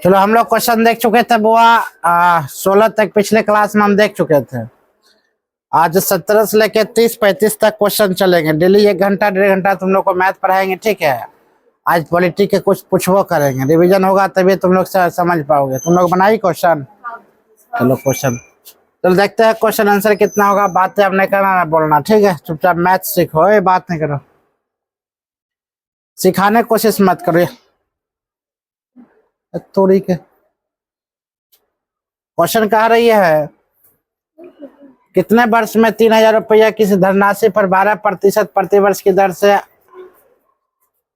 चलो हम लोग क्वेश्चन देख चुके थे बुआ, 16 तक पिछले क्लास में हम देख चुके थे। आज 17 से लेकर 30-35 तक क्वेश्चन चलेंगे। डेली 1 घंटा 1.5 घंटा तुम लोग को मैथ पढ़ाएंगे, ठीक है। आज पॉलिटी के कुछ पूछवो करेंगे, रिवीजन होगा तभी तुम लोग समझ पाओगे। तुम लोग बनाई क्वेश्चन? चलो क्वेश्चन, चलो देखते हैं क्वेश्चन आंसर कितना होगा। बातें अब नहीं करना, ना बोलना, ठीक है। चुपचाप मैथ सीखो, ये बात नहीं करो, सिखाने की कोशिश मत करो। थोड़ी के क्वेश्चन कह रही है कितने वर्ष में 3000 रुपया किसी धनराशि पर 12% प्रतिवर्ष की दर से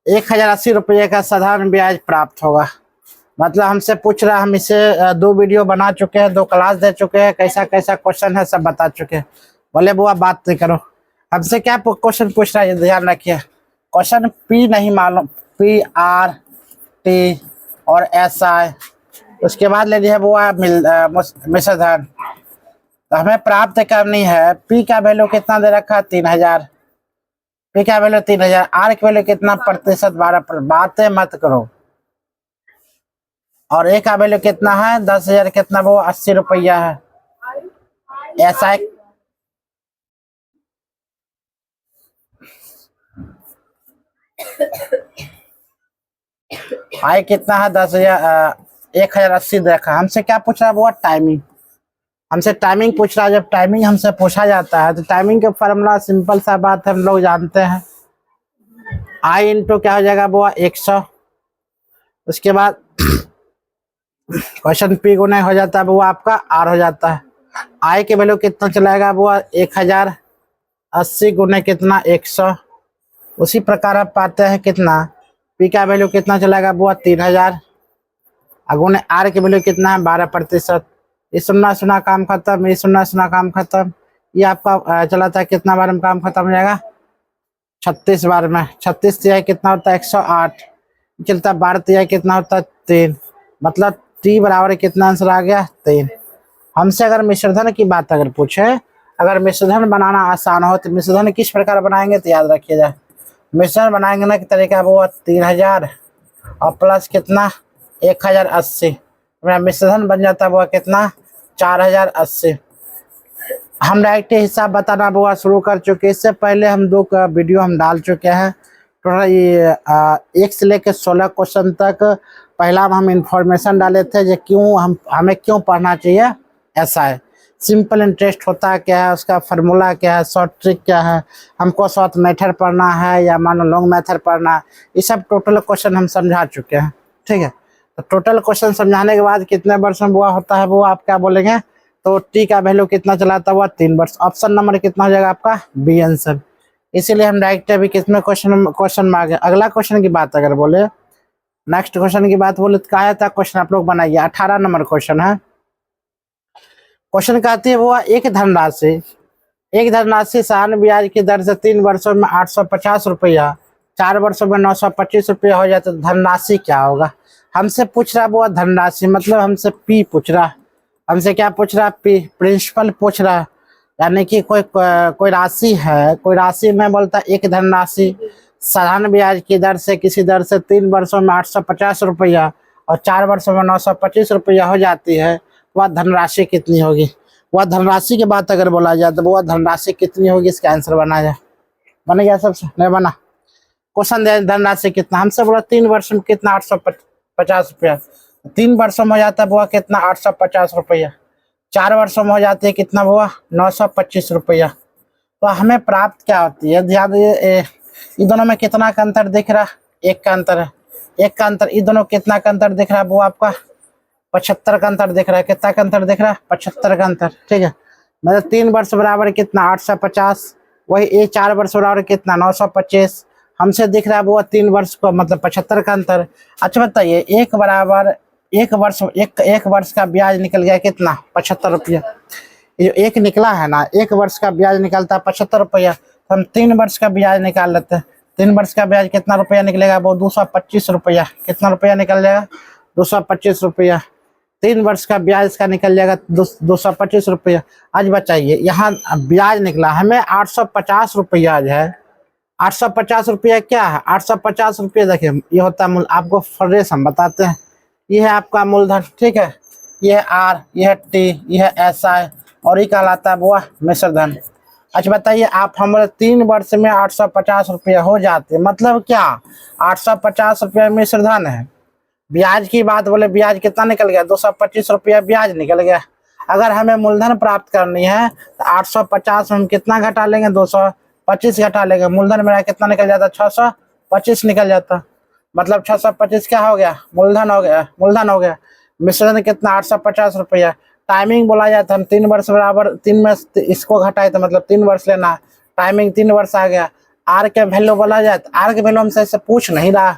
1080 रुपये का साधारण ब्याज प्राप्त होगा। मतलब हमसे पूछ रहा, हम इसे 2 वीडियो बना चुके हैं, 2 क्लास दे चुके हैं, कैसा कैसा क्वेश्चन है सब बता चुके हैं। बोले बुआ बात नहीं करो। हमसे क्या क्वेश्चन पूछ रहा है, ध्यान रखिए। क्वेश्चन पी नहीं मालूम, PRT और SI, उसके बाद ले लिया बुआ मिश्र धन। तो हमें प्राप्त करनी है, पी का वैल्यू कितना दे रखा है 3000, पी का वैल्यू 3000, आर का वैल्यू कितना प्रतिशत 12%। बातें मत करो। और ए का वैल्यू कितना है 10,000, कितना वो 80 रुपया है। ऐसा आई कितना है 10,000, 1080 देखा। हमसे क्या पूछ रहा है वो टाइमिंग, हमसे टाइमिंग पूछ रहा है। जब टाइमिंग हमसे पूछा जाता है तो टाइमिंग का फॉर्मूला सिंपल सा बात है, हम लोग जानते हैं। आई इंटू क्या हो जाएगा वो 100, उसके बाद क्वेश्चन पी गुना हो जाता है वो आपका आर हो जाता है। आई के वैल्यू कितना चलाएगा वो 1080 गुने कितना 100। उसी प्रकार आप पाते हैं कितना पी का वैल्यू कितना चलाएगा वो 3000, गुने आर के वैल्यू कितना है 12%। ये सुनना सुना काम खत्म, ये सुनना सुना काम खत्म। ये आपका चला था कितना बार में काम खत्म हो जाएगा 36 बार में। 36 तिहाई कितना होता है 108, चलता 12 तिहाई कितना होता है 3, मतलब टी बराबर कितना आंसर आ गया 3। हमसे अगर मिश्रधन की बात अगर पूछे, अगर मिश्रधन बनाना आसान हो तो मिश्रधन किस प्रकार बनाएंगे तो याद रखिएगा। मिश्रण बनाएंगे ना कि तरीका वो 3000 और प्लस कितना 1080, मेरा मिश्रधन बन जाता है वो कितना 4080। हम डायरेक्ट हिसाब बताना वो शुरू कर चुके। इससे पहले हम 2 का वीडियो हम डाल चुके हैं। टोटल ये 1 से लेकर 16 क्वेश्चन तक पहला हम इंफॉर्मेशन डाले थे जो क्यों हमें क्यों पढ़ना चाहिए। ऐसा है सिंपल इंटरेस्ट होता है क्या है, उसका फार्मूला क्या है, शॉर्ट ट्रिक क्या है, हमको शॉर्ट मेथड पढ़ना है या मानो लॉन्ग मेथड पढ़ना है, ये सब टोटल क्वेश्चन हम समझा चुके हैं, ठीक है। तो टोटल क्वेश्चन समझाने के बाद कितने वर्ष में बुआ होता है वो आप क्या बोलेंगे, तो टी का वैल्यू कितना चलाता हुआ 3 वर्ष। ऑप्शन नंबर कितना हो जाएगा आपका बी आंसर। इसीलिए हम डायरेक्ट अभी कितने क्वेश्चन में आ गए। अगला क्वेश्चन की बात अगर बोले, नेक्स्ट क्वेश्चन की बात बोले तो कहा था क्वेश्चन आप लोग बनाइए। 18 नंबर क्वेश्चन है। क्वेश्चन कहती है वो एक धनराशि साधारण ब्याज की दर से 3 वर्षों में 850 रुपया, 4 वर्षों में 925 रुपया हो जाए तो धनराशि क्या होगा। हमसे पूछ रहा वो धनराशि, मतलब हमसे पी पूछ रहा, हमसे क्या पूछ रहा पी प्रिंसिपल पूछ रहा, यानी कि कोई राशि है, कोई राशि में बोलता एक धनराशि साधारण ब्याज की दर से किसी दर से 3 वर्षों में 850 रुपया और 4 वर्षों में 925 रुपया हो जाती है, वह धनराशि कितनी होगी। वह धनराशि की बात अगर बोला जाए तो वह धनराशि कितनी होगी, इसका आंसर बना जाए। बन गया सबसे नहीं बना। क्वेश्चन दे धनराशि कितना, हमसे बोला 3 वर्ष में कितना 850 रुपया, 3 वर्षों में हो जाता है वो कितना 850 रुपया, 4 वर्षों में हो जाती है कितना वो 925 रुपया। तो हमें प्राप्त क्या होती है, ध्यान दीजिए इन दोनों में कितना का अंतर दिख रहा, 1 का अंतर है, 1 का अंतर। इन दोनों कितना का अंतर दिख रहा है वो आपका 75 का अंतर दिख रहा है। कितना का अंतर दिख रहा है 75 का अंतर, ठीक है। मतलब 3 वर्ष बराबर कितना 850, वही ये 4 वर्ष बराबर कितना 925। हमसे दिख रहा है वो 3 वर्ष को मतलब 75 का अंतर। अच्छा बताइए एक वर्ष का ब्याज निकल गया कितना 75 रुपया। ये एक निकला है ना, 1 वर्ष का ब्याज निकलता है 75 रुपया, तो हम 3 वर्ष का ब्याज निकाल लेते हैं। 3 वर्ष का ब्याज कितना रुपया निकलेगा वो 225 रुपया। कितना रुपया निकल जाएगा 225 रुपया। 3 वर्ष का ब्याज का निकल जाएगा 225 रुपया। आज बताइए यहाँ ब्याज निकला हमें 850 रुपया है, 850 रुपया क्या है? 850 रुपया देखिए ये होता है मूल, आपको फ्रेश हम बताते हैं। ये है आपका मूलधन, ठीक है। ये है आर, ये है टी, ये है एस आई, और ये कहलाता है बुआ मिश्र धन। अच्छा बताइए आप, हमारे 3 वर्ष में 850 रुपया हो जाते, मतलब क्या 850 रुपया मिश्र धन है। ब्याज की बात बोले, ब्याज कितना निकल गया? 225 रुपया ब्याज निकल गया। अगर हमें मूलधन प्राप्त करनी है तो 850 में हम कितना घटा लेंगे? 225 घटा लेंगे। मूलधन मेरा कितना निकल जाता? 625 निकल जाता। मतलब 625 क्या हो गया? मूलधन हो गया, मूलधन हो गया। मिश्रण कितना? 850 रुपया। टाइमिंग बोला जाए तो हम 3 वर्ष बराबर 3 में इसको घटाए तो मतलब 3 वर्ष लेना। टाइमिंग 3 वर्ष आ गया। आर के वैल्यू बोला जाए तो आर के वैल्यू हमसे ऐसे पूछ नहीं रहा,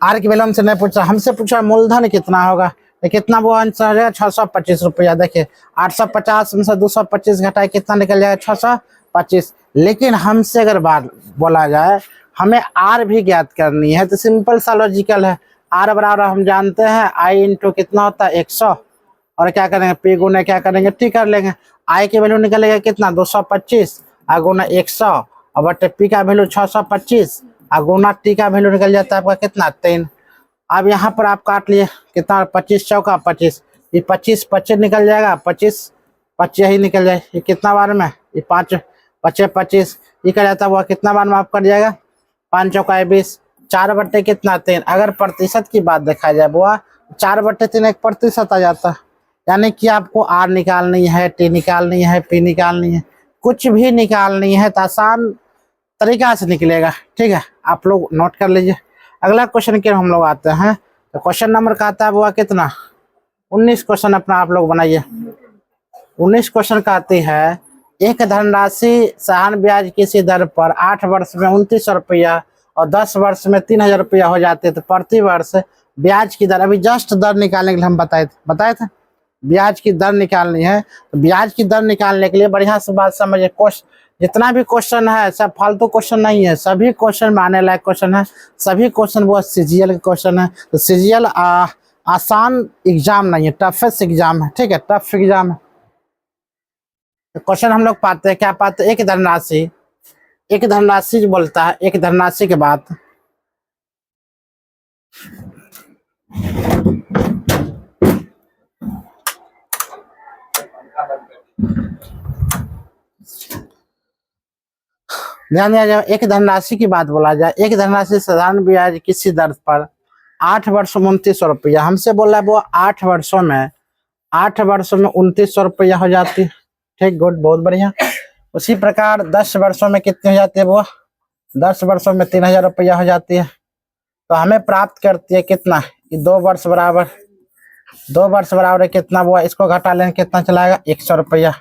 आर की वैल्यू हमसे नहीं पूछा, हमसे पूछा मूलधन कितना होगा। तो कितना वो आंसर है? 625 रुपया। देखिए 850 में से 225 घटाए कितना निकल जाएगा? 625। लेकिन हमसे अगर बात बोला जाए हमें आर भी ज्ञात करनी है तो सिंपल सा लॉजिकल है। आर बराबर हम जानते हैं आई इंटू कितना होता है? 100, और क्या करेंगे? पी गुना क्या करेंगे? टी कर लेंगे। आई की वैल्यू निकलेगा कितना? 225 और गुना 100, और बटे पी का वैल्यू 625 और गुना टी का वैल्यू निकल जाता है आपका कितना? 3। अब यहाँ पर आप काट लिए कितना? 25 चौका 25, ये 25 25 निकल जाएगा, 25 25 ही निकल जाए। ये कितना बार में? ये 5 25 25, ये कर जाता है वो कितना बार में आप कर जाएगा? 5 चौका 20, 4 बट्टे कितना? 3। अगर प्रतिशत की बात देखा जाए बुआ, 4 बट्टे 3 एक प्रतिशत आ जाता। यानी कि आपको आर निकालनी है, टी निकालनी है, पी निकालनी है, कुछ भी निकालनी है तो आसान तरीका से निकलेगा, ठीक है। आप लोग नोट कर लीजिए। अगला क्वेश्चन के हम लोग आते हैं, तो क्वेश्चन नंबर का आता है वो कितना? 19 क्वेश्चन अपना आप लोग बनाइए। 19 क्वेश्चन का आती है, एक धनराशि सहान ब्याज किसी दर पर 8 वर्ष में 2900 रुपया और 10 वर्ष में 3000 रुपया हो जाते हैं, तो प्रति वर्ष ब्याज की दर, अभी जस्ट दर निकालने के लिए हम बताए थे ब्याज की दर निकालनी है। तो ब्याज की दर निकालने के लिए बढ़िया से बात समझिए। क्वेश्चन जितना भी क्वेश्चन है सब फालतू क्वेश्चन नहीं है, सभी क्वेश्चन में आने लायक क्वेश्चन है, सभी क्वेश्चन वो सीजीएल के क्वेश्चन है। तो सीजीएल आसान एग्जाम नहीं है, टफेस्ट एग्जाम है, ठीक है, टफ एग्जाम है। तो क्वेश्चन हम लोग पाते हैं, क्या पाते हैं? एक धनराशि जो बोलता है, एक धनराशि के बाद ध्यान दिया जाए, एक धनराशि की बात बोला जाए, एक धनराशि साधारण ब्याज किसी दर पर 8 वर्षों में 2900 रुपया, हमसे बोला है वो 8 वर्षों में 2900 रुपया हो जाती है, ठीक, गुड, बहुत बढ़िया। उसी प्रकार 10 वर्षों में कितनी हो जाती है वो? 10 वर्षों में 3000 रुपया हो जाती है। तो हमें प्राप्त करती है कितना? 2 वर्ष बराबर, 2 वर्ष बराबर कितना वो? इसको घटा लेंगे कितना चलाएगा? 100 रुपया।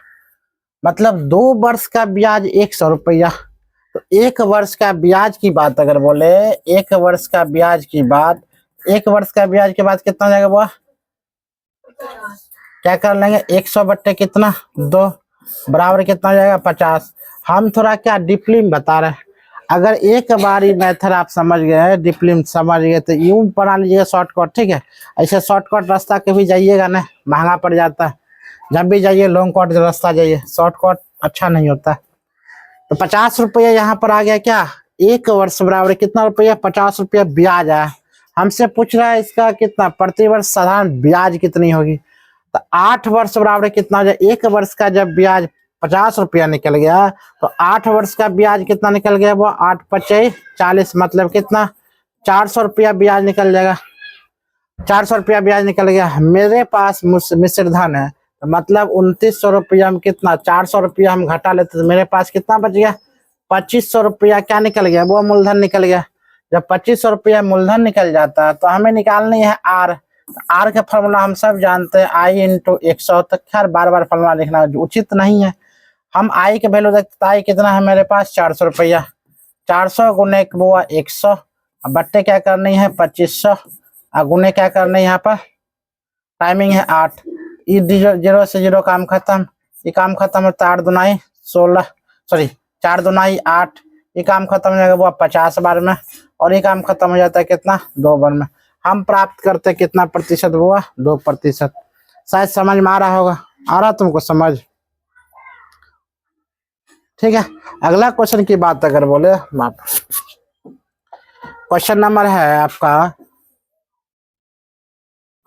मतलब 2 वर्ष का ब्याज 100 रुपया। तो 1 वर्ष का ब्याज की बात अगर बोले, 1 वर्ष का ब्याज की बात, 1 वर्ष का ब्याज के बाद कितना जाएगा वो? क्या कर लेंगे? 100 बट्टे कितना? 2 बराबर कितना जाएगा? 50। हम थोड़ा क्या डीपली में बता रहे हैं। अगर एक बार ही मेथड आप समझ गए, डीपली में समझ गए, तो यूं बना लीजिएगा शॉर्टकट, ठीक है। ऐसे शॉर्टकट रास्ता कभी जाइएगा ना, महंगा पड़ जाता है। जब भी जाइए लॉन्ग कट रास्ता जाइए, शॉर्टकट अच्छा नहीं होता। तो 50 रुपया यहाँ पर आ गया क्या? 1 वर्ष बराबर कितना रुपया? 50 रुपया ब्याज आया। हमसे पूछ रहा है इसका कितना प्रति वर्ष साधारण ब्याज कितनी होगी। तो 8 वर्ष बराबर कितना हो जाए? 1 वर्ष का जब ब्याज 50 रुपया निकल गया तो 8 वर्ष का ब्याज कितना निकल गया? वो 8 पचे 40, मतलब कितना? 400 रुपया ब्याज निकल जाएगा। 400 रुपया ब्याज निकल गया। मेरे पास मिश्र धन है, तो मतलब 2900 रुपया में कितना? 400 रुपया हम घटा लेते तो मेरे पास कितना बच गया? 2500 रुपया क्या निकल गया? वो मूलधन निकल गया। जब 2500 रुपया मूलधन निकल जाता है तो हमें निकालनी है आर। आर का फॉर्मूला हम सब जानते हैं, आई इंटू 100। तो खैर बार बार फॉर्मूला लिखना उचित नहीं है। हम आई के वैल्यू देखते, आई कितना है मेरे पास? 400 रुपया। 400 गुने वो 100, बट्टे क्या करनी है? 2500, गुने क्या करना है? यहाँ पर टाइमिंग है 8, ये 0 से 0 काम खत्म, ये काम खत्म होता है 8 दुनाई 16, सॉरी 4 दुनाई 8, ये काम खत्म हो जाएगा वो 50 बार में, और ये काम खत्म हो जाता है कितना? 2 बार में। हम प्राप्त करते कितना प्रतिशत हुआ? 2%। शायद समझ में आ रहा होगा, आ रहा तुमको समझ? ठीक है। अगला क्वेश्चन की बात अगर बोले, क्वेश्चन नंबर है आपका,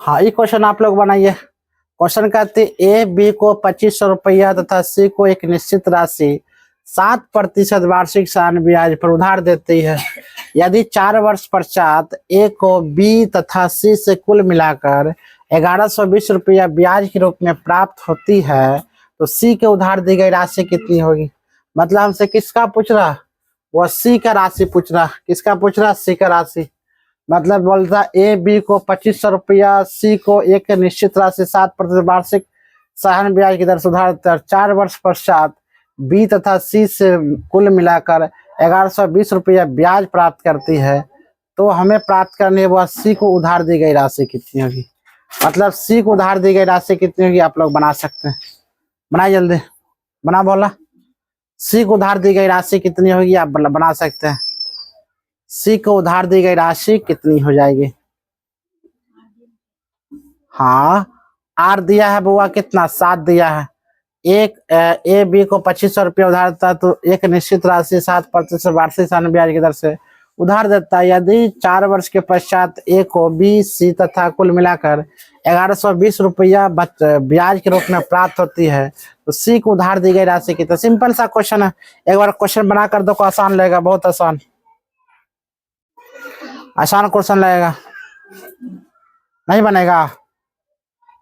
हाँ ये क्वेश्चन आप लोग बनाइए। क्वेश्चन कहते ए बी को 2500 रुपया तथा सी को एक निश्चित राशि 7% वार्षिक साल ब्याज पर उधार देती है। यदि 4 वर्ष पश्चात ए को बी तथा सी से कुल मिलाकर 1120 रुपया ब्याज के रूप में प्राप्त होती है तो सी के उधार दी गई राशि कितनी होगी। मतलब हमसे किसका पूछ रहा, वह सी का राशि पूछ रहा। किसका पूछ रहा, सी का राशि। मतलब बोलता ए बी को 2500 रुपया, सी को एक निश्चित राशि 7% वार्षिक साहन ब्याज की दर से उधार 4 वर्ष पश्चात बी तथा सी से कुल मिलाकर 1120 रुपया ब्याज प्राप्त करती है तो हमें प्राप्त करनी है वह सी को उधार दी गई राशि कितनी होगी। मतलब सी को उधार दी गई राशि कितनी होगी, आप लोग बना सकते हैं। बनाए जल्दी, बना बोला। सी को उधार दी गई राशि कितनी होगी, आप बना सकते हैं। सी को उधार दी गई राशि कितनी हो जाएगी। हाँ, आर दिया है बुआ कितना, 7 दिया है। एक ए बी को 2500 रुपया उधार देता है तो एक निश्चित राशि 7% वार्षिक साल ब्याज की दर से उधार देता है। यदि 4 वर्ष के पश्चात ए को बी सी तथा कुल मिलाकर 1120 रुपया ब्याज के रूप में प्राप्त होती है तो सी को उधार दी गई राशि कितना। सिंपल सा क्वेश्चन है, एक बार क्वेश्चन बना कर दो, आसान लगेगा, बहुत आसान आसान क्वेश्चन लगेगा। नहीं बनेगा,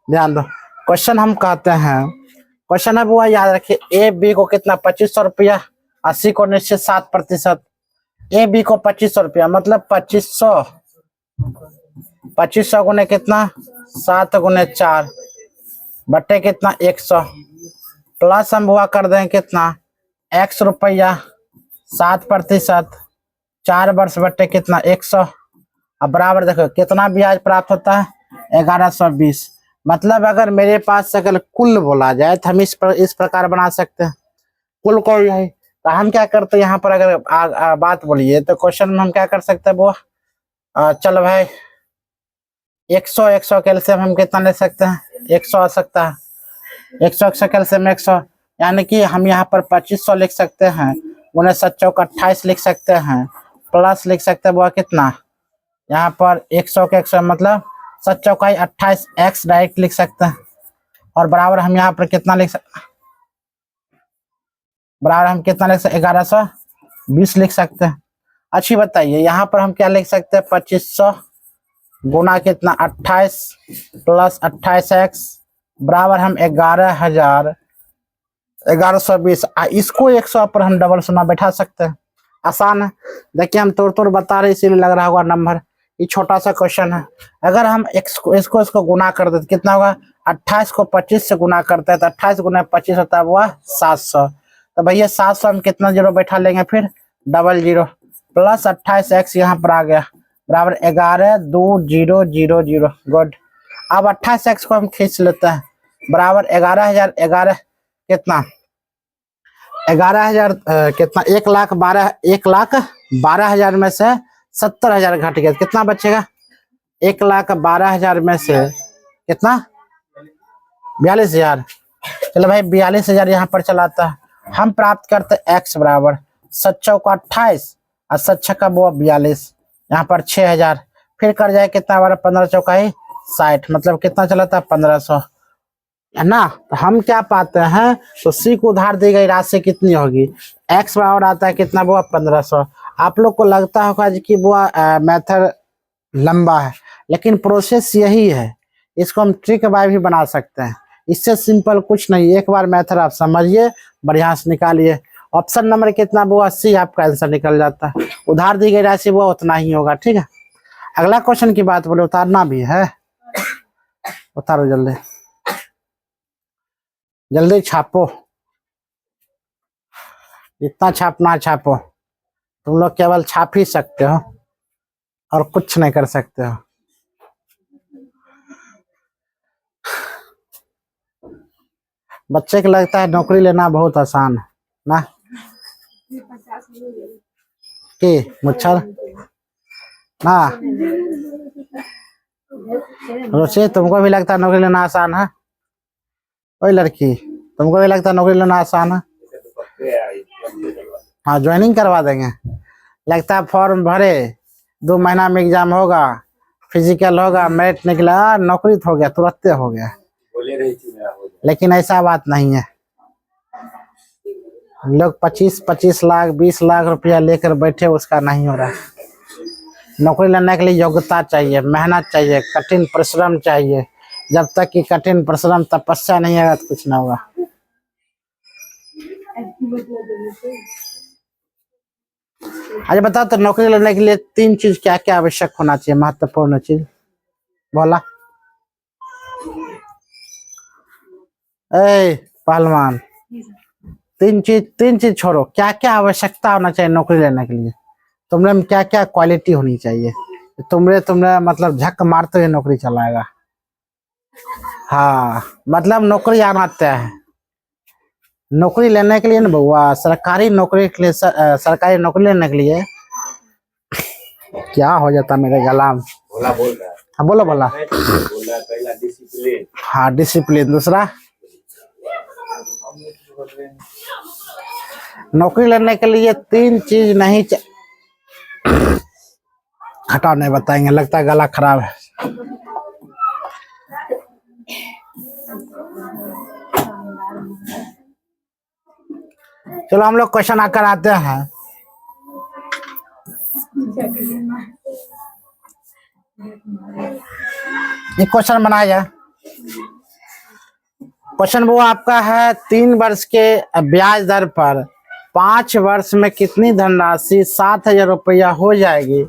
ध्यान दो। क्वेश्चन हम कहते हैं, क्वेश्चन है वो याद रखिए, ए बी को कितना 2500 रुपया, 80 को निश्चित 7%। ए बी को 2500 रुपया मतलब 2500 गुने कितना 7 गुने 4 बट्टे कितना 100 प्लस हम हुआ कर दें कितना x रुपया 7% 4 वर्ष बट्टे कितना 100। अब बराबर देखो कितना ब्याज प्राप्त होता है 1120। मतलब अगर मेरे पास अगर कुल बोला जाए तो हम इस प्रकार बना सकते हैं, कुल को है तो हम क्या करते हैं यहाँ पर अगर बात बोलिए तो क्वेश्चन में हम क्या कर सकते हैं वो, चलो भाई 100 कैल्शियम हम कितना ले सकते हैं 100 आ सकता है, 100 कैल्शियम 100 यानी कि हम यहाँ पर 2500 लिख सकते हैं, उन्हें 7 चौक 28 लिख सकते हैं, प्लस लिख सकते हैं वो कितना यहाँ पर 100 के 100 मतलब 7 चौकाई 28 x डायरेक्ट लिख सकते हैं। और बराबर हम यहाँ पर कितना लिख सकते, बराबर हम कितना लिख सकते 1120 लिख सकते हैं। अच्छी बताइए यहाँ पर हम क्या लिख सकते हैं 2500 गुना कितना 28 प्लस 28x बराबर हम 1120। इसको 100 पर हम डबल शून्य बैठा सकते हैं, आसान है। देखिए हम तोड़ तोड़ बता रहे इसीलिए लग रहा होगा नंबर, ये छोटा सा क्वेश्चन है। अगर हम इसको गुना कर देते कितना होगा 28 को 25 से गुना करते हैं तो 28 गुना 25 होता है वो 700। तो भैया 700 हम कितना जीरो बैठा लेंगे फिर डबल जीरो प्लस 28x यहाँ पर आ गया बराबर 112000। गुड। अब 28x को हम खींच लेते हैं बराबर 11,000 कितना 11,000 कितना 1,12,000 में से 70,000 घट गया कितना बचेगा 1,12,000 में से कितना 42,000। चलो भाई 42,000 यहाँ पर चलाता है। हम प्राप्त करते x बराबर 7 चौक 28 और 7 छक्का 42 यहाँ पर 6,000 फिर कर जाए कितना हमारा 15 चौकाई 60 मतलब कितना चलाता है 1500 है ना। तो हम क्या पाते हैं तो सी को उधार दी गई राशि कितनी होगी x बराबर आता है कितना वो 1500। आप लोग को लगता होगा कि वो मेथड लंबा है लेकिन प्रोसेस यही है, इसको हम ट्रिक बाय भी बना सकते हैं, इससे सिंपल कुछ नहीं। एक बार मेथड आप समझिए बढ़िया से निकालिए। ऑप्शन नंबर कितना वो 80 आपका आंसर निकल जाता है। उधार दी गई राशि वो उतना ही होगा। ठीक है, अगला क्वेश्चन की बात बोले उतारना भी है, उतारो जल्दी जल्दी छापो, जितना छापना छापो, तुम लोग केवल छाप ही सकते हो और कुछ नहीं कर सकते हो। बच्चे को लगता है नौकरी लेना बहुत आसान है ना कि मुच्छर ना रोचे, तुमको भी लगता है नौकरी लेना आसान है। ओए लड़की तुमको भी लगता है नौकरी लेना आसान है। हाँ ज्वाइनिंग करवा देंगे। लगता है फॉर्म भरे, 2 महीना में एग्जाम होगा, फिजिकल होगा, मेरिट निकला, नौकरी तो हो गया, तुरंत हो गया। बोले रही थी मेरा हो जाए। लेकिन ऐसा बात नहीं है। लोग 25-25 लाख 20 लाख रुपया लेकर बैठे, उसका नहीं हो रहा। नौकरी लेने के लिए योग्यता चाहिए, मेहनत चाहिए, कठिन परिश्रम चाहिए। जब तक कि कठिन परिश्रम तपस्या नहीं आएगा तो कुछ ना होगा। अच्छा बताओ तो, नौकरी लेने के लिए 3 चीज क्या क्या आवश्यक होना चाहिए, महत्वपूर्ण चीज बोला। ए पहलवान, 3 चीज छोड़ो, क्या क्या आवश्यकता होना चाहिए नौकरी लेने के लिए? तुमरे में क्या क्या क्वालिटी होनी चाहिए, तुमरे मतलब झक मारते हुए नौकरी चलाएगा। हाँ मतलब नौकरी आना तय है। नौकरी लेने के लिए ना बउआ, सरकारी नौकरी के लिए सरकारी नौकरी लेने के लिए क्या हो जाता मेरे गला में। बोला बोल रहा है। हाँ बोलो बोला। बोल रहा है पहला डिसिप्लिन। हाँ डिसिप्लिन। दूसरा, नौकरी लेने के लिए 3 चीज नहीं हटाओ, नहीं बताएंगे, लगता है गला खराब है। चलो हम लोग क्वेश्चन आकर आते हैं। एक क्वेश्चन बनाया जाए। क्वेश्चन वो आपका है, 3 वर्ष के ब्याज दर पर 5 वर्ष में कितनी धनराशि 7,000 रुपया हो जाएगी।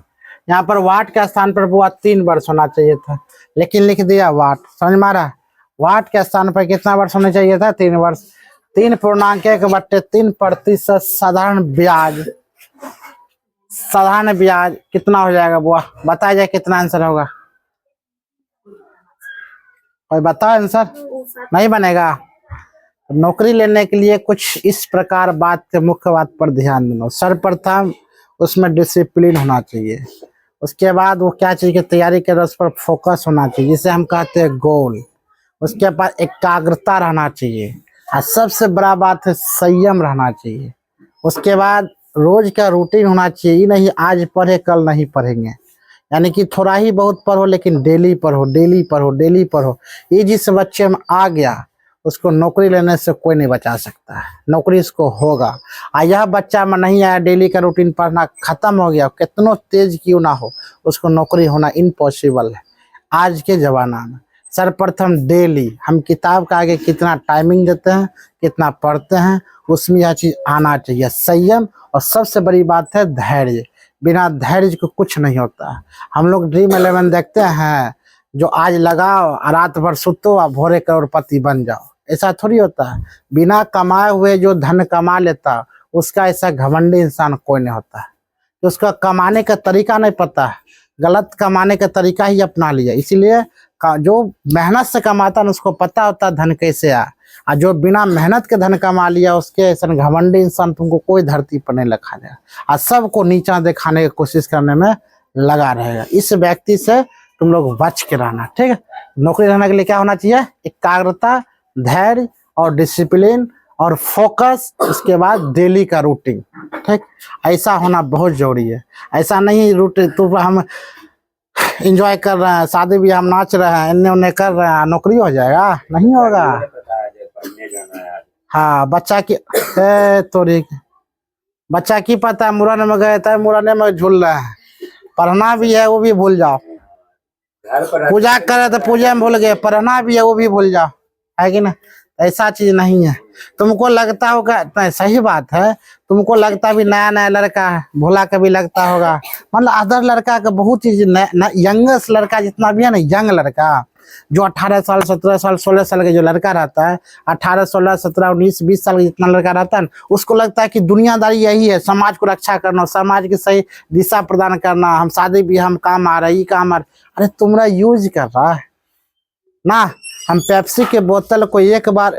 यहाँ पर वाट के स्थान पर वो 3 वर्ष होना चाहिए था, लेकिन लिख दिया वाट। समझ मारा, वाट के स्थान पर कितना वर्ष होना चाहिए था, 3 वर्ष। 3.1/3% साधारण ब्याज। साधारण ब्याज कितना हो जाएगा बुआ, बताया जाए कितना आंसर होगा। कोई बताओ आंसर। नहीं बनेगा। नौकरी लेने के लिए कुछ इस प्रकार मुख्य बात पर ध्यान देना। सर्वप्रथम उसमें डिसिप्लिन होना चाहिए। उसके बाद वो क्या चीज की तैयारी कर रहा है उस पर फोकस होना चाहिए, जिसे हम कहते हैं गोल। उसके बाद एकाग्रता रहना चाहिए, और सबसे बड़ा बात है संयम रहना चाहिए। उसके बाद रोज का रूटीन होना चाहिए, नहीं आज पढ़े कल नहीं पढ़ेंगे, यानी कि थोड़ा ही बहुत पढ़ो लेकिन डेली पढ़ो, डेली पढ़ो, डेली पढ़ो। ये जिस बच्चे में आ गया उसको नौकरी लेने से कोई नहीं बचा सकता है, नौकरी इसको होगा। और यह बच्चा में नहीं आया, डेली का रूटीन पढ़ना खत्म हो गया, कितनों तेज क्यों ना हो, उसको नौकरी होना इम्पॉसिबल है आज के जमाना में। सर्वप्रथम डेली हम किताब का आगे कितना टाइमिंग देते हैं, कितना पढ़ते हैं, उसमें यह चीज आना चाहिए, संयम। और सबसे बड़ी बात है धैर्य। बिना धैर्य को कुछ नहीं होता है। हम लोग ड्रीम 11 देखते हैं, जो आज लगाओ रात भर सुतो और भोरे करोड़पति बन जाओ, ऐसा थोड़ी होता है। बिना कमाए हुए जो धन कमा लेता, उसका ऐसा घमंडी इंसान कोई नहीं होता है। तो उसका कमाने का तरीका नहीं पता है, गलत कमाने का तरीका ही अपना लिया। इसीलिए जो मेहनत से कमाता है उसको पता होता है धन कैसे आ, और जो बिना मेहनत के धन कमा लिया उसके ऐसा घमंडी इंसान तुमको कोई धरती पर नहीं लिखा जाए, और सबको नीचा दिखाने की कोशिश करने में लगा रहेगा। इस व्यक्ति से तुम लोग बच के रहना, ठीक है। नौकरी रहने के लिए क्या होना चाहिए, एकाग्रता, धैर्य और डिसिप्लिन और फोकस। उसके बाद डेली का रूटीन, ठीक, ऐसा होना बहुत जरूरी है। ऐसा नहीं रूटीन तो हम इंजॉय कर रहे हैं, शादी भी हम नाच रहे हैं, इन्ने उन्ने कर रहे हैं, नौकरी हो जाएगा, नहीं होगा। हाँ बच्चा की तोरी बच्चा की पता है, मुरन में गए थे, मुरने में झूल रहे हैं, पढ़ना भी है वो भी भूल जाओ, पूजा करे तो पूजा में भूल गए, पढ़ना भी है वो भी भूल जाओ, है कि ना। ऐसा चीज नहीं है। तुमको लगता होगा, नहीं सही बात है, तुमको लगता भी नया नया लड़का है, भोला का भी लगता होगा, मतलब अदर लड़का का बहुत चीज, यंगेस्ट लड़का जितना भी है ना, यंग लड़का जो 18 साल 17 साल 16 साल का जो लड़का रहता है, 18 16 17 19 20 साल का जितना लड़का रहता है ना, उसको लगता है कि दुनियादारी यही है, समाज को रक्षा करना, समाज की सही दिशा प्रदान करना, हम शादी भी हम काम आ रहा है, ये काम आ रहा है। अरे तुमरा यूज कर रहा है ना। हम पेप्सी के बोतल को एक बार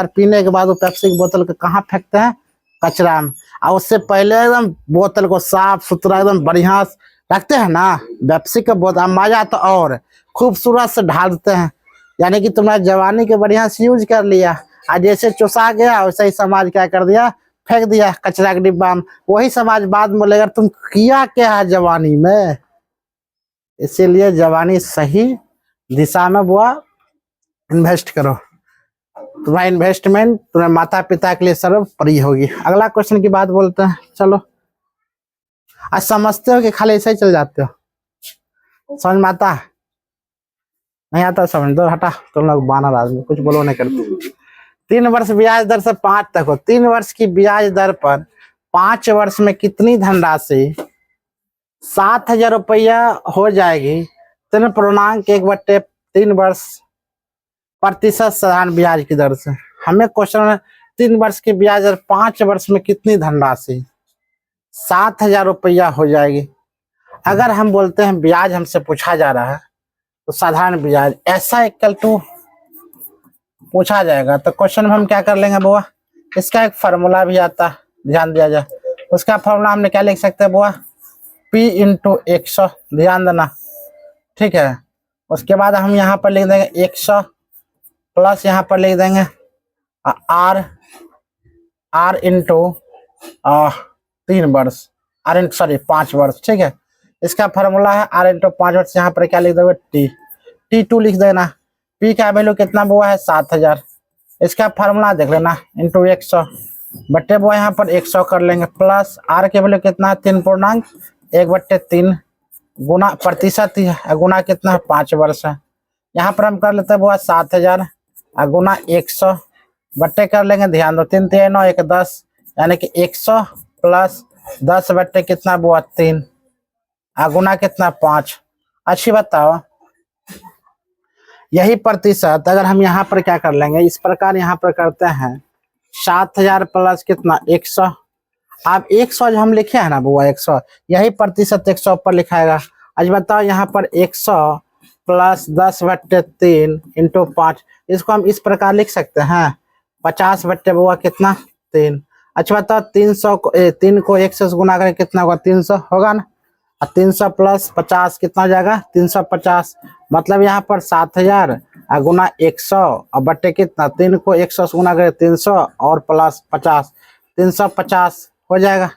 पीने के बाद वो पेप्सी की बोतल को कहाँ फेंकते हैं, कचरा में, और उससे पहले एकदम बोतल को साफ सुथरा एकदम बढ़िया रखते हैं ना। पेप्सी का बोतल मजा तो और खूबसूरत से ढाल देते हैं, यानी कि तुम्हारा जवानी के बढ़िया से यूज कर लिया, और जैसे चुसा गया वैसे ही समाज क्या कर दिया, फेंक दिया कचरा के डिब्बा में। वही सब आज बाद में बोलेगा तुम किया क्या है जवानी में। इसीलिए जवानी सही दिशा में बुआ इन्वेस्ट करो। तुम्हारा इन्वेस्टमेंट तुम्हारे माता पिता के लिए सर्वोपरि होगी। अगला क्वेश्चन की बात बोलते हैं। चलो, आज समझते हो कि खाली ऐसे ही चल जाते हो? समझ में आता? नहीं आता समझ दो, हटा। तुम लोग बानर आदमी, कुछ बोलो नहीं करते। 3 वर्ष ब्याज दर से 5 तक हो। 3 वर्ष की ब्याज दर पर 5 वर्ष में कितनी धनराशि 7,000 रुपया हो जाएगी? 3.1/3 वर्ष प्रतिशत साधारण ब्याज की दर से। हमें क्वेश्चन में 3 वर्ष की ब्याज दर 5 वर्ष में कितनी धनराशि 7,000 रुपया हो जाएगी। अगर हम बोलते हैं ब्याज हमसे पूछा जा रहा है तो साधारण ब्याज ऐसा इक्वल टू पूछा जाएगा, तो क्वेश्चन में हम क्या कर लेंगे बुआ, इसका एक फार्मूला भी आता है, ध्यान दिया जाए। उसका फार्मूला हमने क्या लिख सकते हैं बुआ, P × 100, ध्यान देना, ठीक है। उसके बाद हम यहाँ पर लिख देंगे 100 प्लस यहाँ पर लिख देंगे R × 3 वर्ष, 5 वर्ष, ठीक है। इसका फार्मूला है R × 5 वर्ष। यहाँ पर क्या लिख दोगे, T2 लिख देना। P का वैल्यू कितना बुआ है 7,000। इसका फार्मूला देख लेना, × 100 बट्टे बुआ यहाँ पर 100 कर लेंगे, प्लस R के वैल्यू कितना है 3.1/3 गुना प्रतिशत ही है, गुना कितना है 5 वर्ष है। यहाँ पर हम कर लेते हैं बुआ 7,000 गुना 100 बट्टे कर लेंगे, ध्यान दो 3 3 9 1 10, यानी कि 100 प्लस 10 बट्टे कितना बुआ 3 गुना कितना 5। अच्छी बताओ, यही प्रतिशत अगर हम यहाँ पर क्या कर लेंगे, इस प्रकार यहाँ पर करते हैं 7,000 प्लस कितना 100। अब 100 जो हम लिखे हैं ना बुआ 100, यही प्रतिशत 100 पर लिखाएगा। आज बताओ यहाँ पर 100 प्लस 10/3 × 5, इसको हम इस प्रकार लिख सकते हैं 50 बट्टे बुआ कितना 3। अच्छा बताओ 3 को 100 से गुना करें कितना होगा 300 होगा ना, 300 प्लस 50 कितना हो जाएगा 350। मतलब यहाँ पर 7,000 गुना 100 और बट्टे कितना 3 को 100 से गुना करें 300 और प्लस 50, 350 हो जाएगा।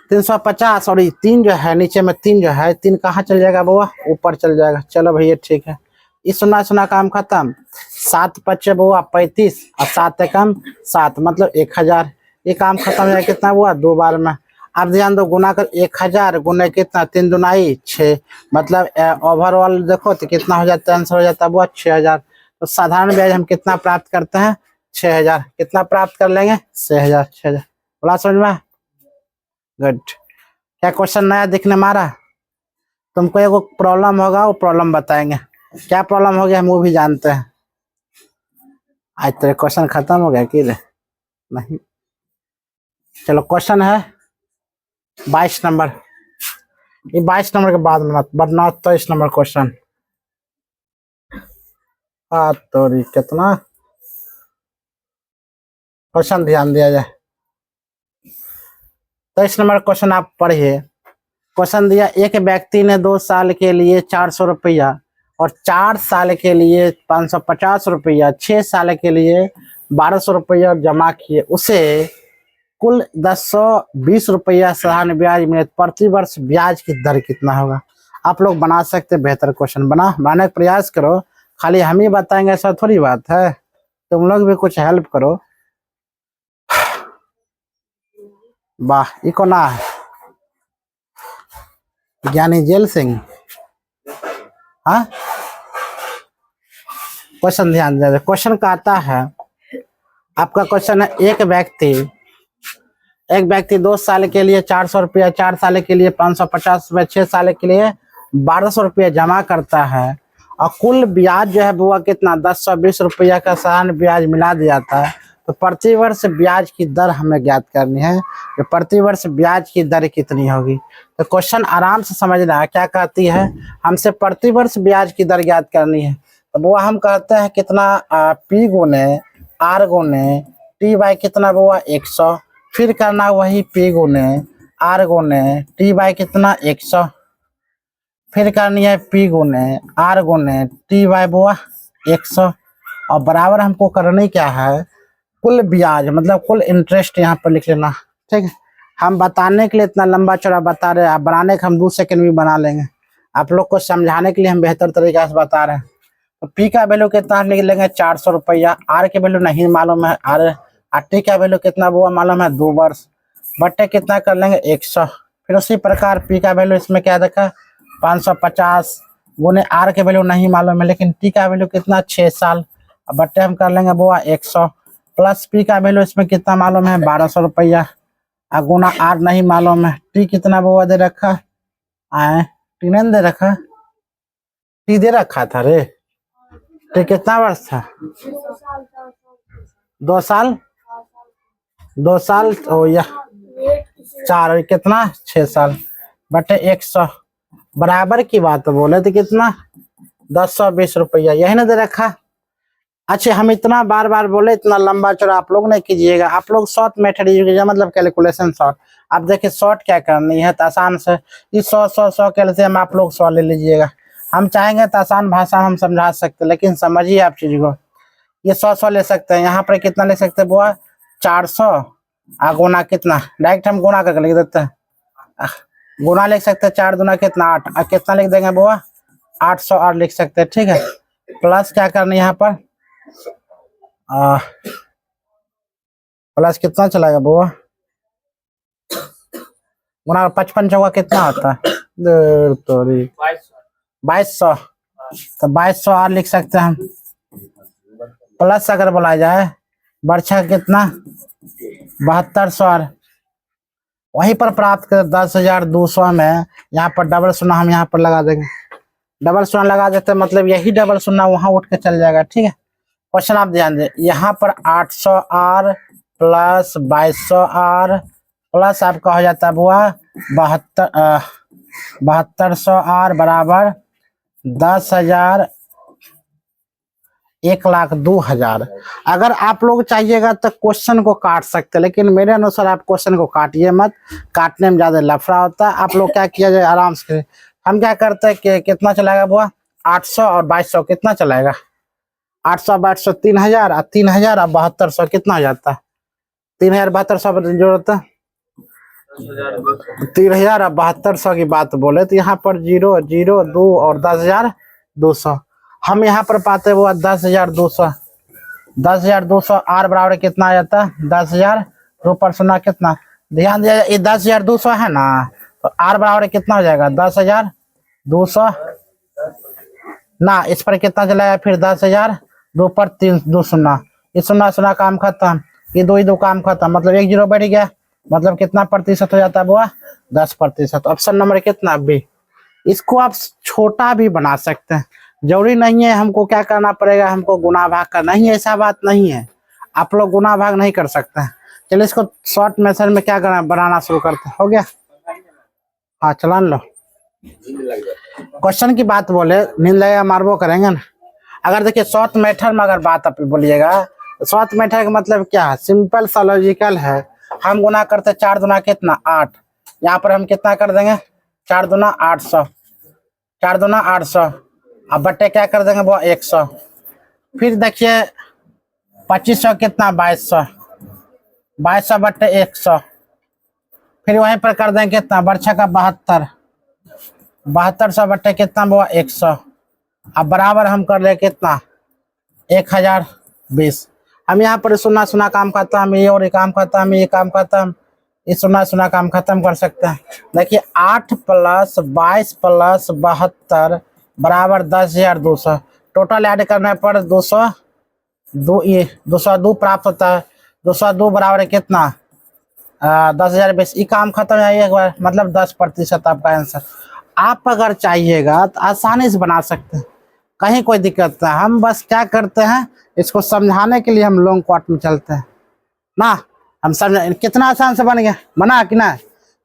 350 और ये 3 जो है नीचे में 3 जो है 3 कहाँ चल जाएगा बुआ, ऊपर चल जाएगा। चलो भैया ठीक है, इस सुना काम खत्म। 7 × 5 बुआ 35 और 7 एकम 7, मतलब 1,000। ये काम खत्म हो जाएगा कितना हुआ 2 बार में। आप ध्यान दो, गुना कर 1,000 गुना कितना 3 दूनाई 6, मतलब ओवरऑल देखो तो कितना हो जाता है, आंसर हो जाता है बुआ 6,000। तो साधारण ब्याज हम कितना प्राप्त करते हैं 6,000। कितना प्राप्त कर लेंगे 6,000। बोला समझ में? गुड। क्या क्वेश्चन नया दिखने मारा? तुमको एक प्रॉब्लम होगा, वो प्रॉब्लम बताएंगे। क्या प्रॉब्लम हो गया हम वो भी जानते हैं। आज तेरे क्वेश्चन खत्म हो गया कि रे? नहीं। चलो क्वेश्चन है 22 नंबर। ये 22 नंबर के बाद में बढ़ना 23 नंबर क्वेश्चन। तो कितना क्वेश्चन ध्यान दिया जाए। 23 नंबर क्वेश्चन आप पढ़िए। क्वेश्चन दिया, एक व्यक्ति ने 2 साल के लिए 400 रुपया और 4 साल के लिए 550 रुपया, 6 साल के लिए 1200 रुपया जमा किए, उसे कुल 1020 रुपया साधारण ब्याज मिले, प्रति वर्ष ब्याज की दर कितना होगा? आप लोग बना सकते, बेहतर क्वेश्चन बनाने का प्रयास करो। खाली हम ही बताएंगे ऐसा थोड़ी बात है, तुम लोग भी कुछ हेल्प करो। वाह, इको ना है ज्ञानी जेल सिंह। हाँ, क्वेश्चन ध्यान दे। क्वेश्चन का आता है, आपका क्वेश्चन है, एक व्यक्ति 2 साल के लिए 400 रुपया, 4 साल के लिए 550 रुपया, 6 साल के लिए 1200 रुपया जमा करता है और कुल ब्याज जो है वो कितना 1020 रुपया का साधारण ब्याज मिला दिया था। तो प्रति वर्ष ब्याज की दर हमें ज्ञात करनी है, तो प्रति वर्ष ब्याज की दर कितनी होगी। तो क्वेश्चन आराम से समझना है, क्या कहती है, हमसे प्रति वर्ष ब्याज की दर ज्ञात करनी है। तो वो हम कहते हैं कितना P गुने R गुने T बाई कितना हुआ 100, फिर करना वही P गुने R गुने T बाई कितना 100, फिर करनी है P गुने R गुने T बाई बुआ 100 और बराबर हमको करनी क्या है कुल ब्याज मतलब कुल इंटरेस्ट यहाँ पर लिख लेना। ठीक है, हम बताने के लिए इतना लंबा चौड़ा बता रहे हैं, आप बनाने का हम 2 सेकंड भी बना लेंगे। आप लोग को समझाने के लिए हम बेहतर तरीके से बता रहे हैं। तो पी का वैल्यू कितना लिख लेंगे 400 रुपया। आर के वैल्यू नहीं मालूम है, आर टी का वैल्यू कितना वो मालूम है 2 वर्ष, बट्टे कितना कर लेंगे 100। फिर उसी प्रकार पी का वैल्यू इसमें क्या देखा 550 गुने आर के वैल्यू नहीं मालूम है, लेकिन टी का वैल्यू कितना 6 साल, बट्टे हम कर लेंगे वो 100 प्लस पी का वैल्यू इसमें कितना मालूम है 1200 रुपया, गुना आर नहीं मालूम है। टी कितना वो दे रखा टी नहीं दे रखा, टी दे रखा था रे, टी कितना वर्ष था 2 साल, 2 साल हो या 4 कितना 6 साल बटे 100 बराबर की बात बोले तो कितना 1020 रुपया, यही ना दे रखा। अच्छा, हम इतना बार बार बोले, इतना लंबा चौड़ा आप लोग नहीं कीजिएगा, आप लोग शॉर्ट मेथड यूज कीजिए, मतलब कैलकुलेशन शॉर्ट। आप देखिए शॉर्ट क्या करनी है तो आसान से इस 100 कैल्शियम आप लोग 100 ले लीजिएगा। हम चाहेंगे तो आसान भाषा में हम समझा सकते हैं, लेकिन समझिए आप चीज को, ये 100 ले सकते हैं, यहाँ पर कितना ले सकते हैं बुआ 400 गुना कितना, डायरेक्ट हम गुना करके लिख देते हैं, गुना लिख सकते हैं 4 दूना कितना 8, कितना लिख देंगे बुआ 800 और लिख सकते हैं। ठीक है, प्लस क्या करना है यहाँ पर प्लस कितना चलाएगा बुआ गुना 55 चौका कितना होता है 2200, तो 2200 और लिख सकते हैं हम। प्लस अगर बोला जाए वर्षा कितना 7200 और वहीं पर प्राप्त कर 10,200 में यहाँ पर डबल शून्य हम यहाँ पर लगा देंगे, डबल शून्य लगा देते मतलब यही डबल शून्य वहां उठ के चल जाएगा। ठीक है, क्वेश्चन आप ध्यान दें, यहाँ पर 800 आर प्लस 2200 आर प्लस आपका हो जाता है बुआ 7200 आर बराबर 10,000 1,02,000। अगर आप लोग चाहिएगा तो क्वेश्चन को काट सकते हैं, लेकिन मेरे अनुसार आप क्वेश्चन को काटिए मत, काटने में ज्यादा लफड़ा होता है। आप लोग क्या किया जाए आराम से, हम क्या करते हैं कि कितना चलाएगा बुआ 800 और 2200 कितना चलाएगा 800 2200 3000 और 3000 और 7200 कितना हो जाता है 3000 7200 जरूरत है 3000 और 7200 की बात बोले तो यहाँ पर 0 0 2 और 10,200 हम यहाँ पर पाते वो 10,200, 10,200 आर बराबर कितना आ जाता है 10,000 2 पर सुना कितना, ध्यान दिया ये 10,200 है ना, तो आर बराबर कितना हो जाएगा 10,200 ना, इस पर कितना चलाएगा फिर 10,000 2 पर 3 2 शून्य, इस शून्य शून्य काम खत्म, ये 2 ही 2 काम खत्म, मतलब 1 0 बैठ गया, मतलब कितना प्रतिशत हो जाता है बुआ 10%। ऑप्शन नंबर कितना बी। इसको आप छोटा भी बना सकते हैं, जरूरी नहीं है हमको क्या करना पड़ेगा, हमको गुना भाग करना ही, ऐसा बात नहीं है, आप लोग गुना भाग नहीं कर सकते हैं। चलिए इसको शॉर्ट मेथड में क्या करना बनाना शुरू करते हैं, हो गया हाँ चलान लो। क्वेश्चन की बात बोले नींद लगेगा मारबो करेंगे ना। अगर देखिए शॉर्ट मेथड में अगर बात आप बोलिएगा, शॉर्ट मेथड का मतलब क्या है, सिंपल सा लॉजिकल है। हम गुना करते 4 दूना कितना 8, यहाँ पर हम कितना कर देंगे 4 दूना 800, 4 दूना 800 अब बट्टे क्या कर देंगे वो 100, फिर देखिए 2500 कितना 2200, 2200 बट्टे 100, फिर वहीं पर कर देंगे कितना वर्षा का 72, 7200 बट्टे कितना वो 100, अब बराबर हम कर ले कितना 1020। हम यहाँ पर सुना सुना काम खत्म, ये और ये काम खत्म, ये काम खत्म, ये सुना सुना काम खत्म कर सकते हैं। देखिए 8 प्लस 22 प्लस 72 बराबर 10,200, टोटल ऐड करने पर 202 प्राप्त होता है, 202 बराबर कितना 10,020, ये काम खत्म है एक बार, मतलब 10% आपका आंसर। आप अगर चाहिएगा तो आसानी से बना सकते हैं, कहीं कोई दिक्कत नहीं। हम बस क्या करते हैं इसको समझाने के लिए हम लॉन्ग कट में चलते हैं ना, हम समझ कितना आसान से बन गया, बना कि ना,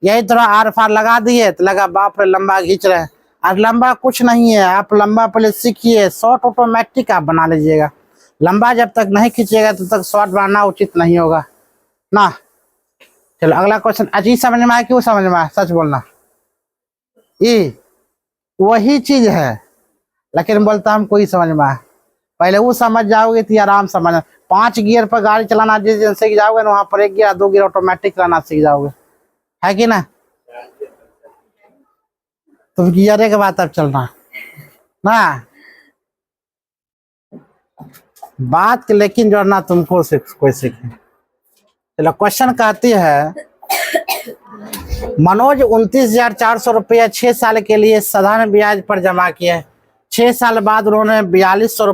यही थोड़ा आर फार लगा दिए तो लगा बाप रे लंबा खींच रहे हैं, और लंबा कुछ नहीं है, आप लंबा पहले सीखिए, शॉर्ट ऑटोमेटिक आप बना लीजिएगा, लंबा जब तक नहीं खींचिएगा तब तक शॉर्ट बनाना उचित नहीं होगा ना। चलो अगला क्वेश्चन, अजीब समझ में आया, क्यों समझ में आया सच बोलना, ये वही चीज है लेकिन बोलता हम कोई समझ में आया, पहले वो समझ जाओगे तो आराम समझ। 5 गियर पर गाड़ी चलाना जिस दिन सीख जाओगे ना, वहां पर 1 गियर 2 गियर ऑटोमेटिक चलाना सीख जाओगे, है कि ना। तुम गियर के बाद अब चलना ना बात, लेकिन जो ना तुमको कोई सीखे। चलो क्वेश्चन कहती है, मनोज 29,400 रुपया 6 साल के लिए साधारण ब्याज पर जमा किए। 6 साल बाद उन्होंने 4200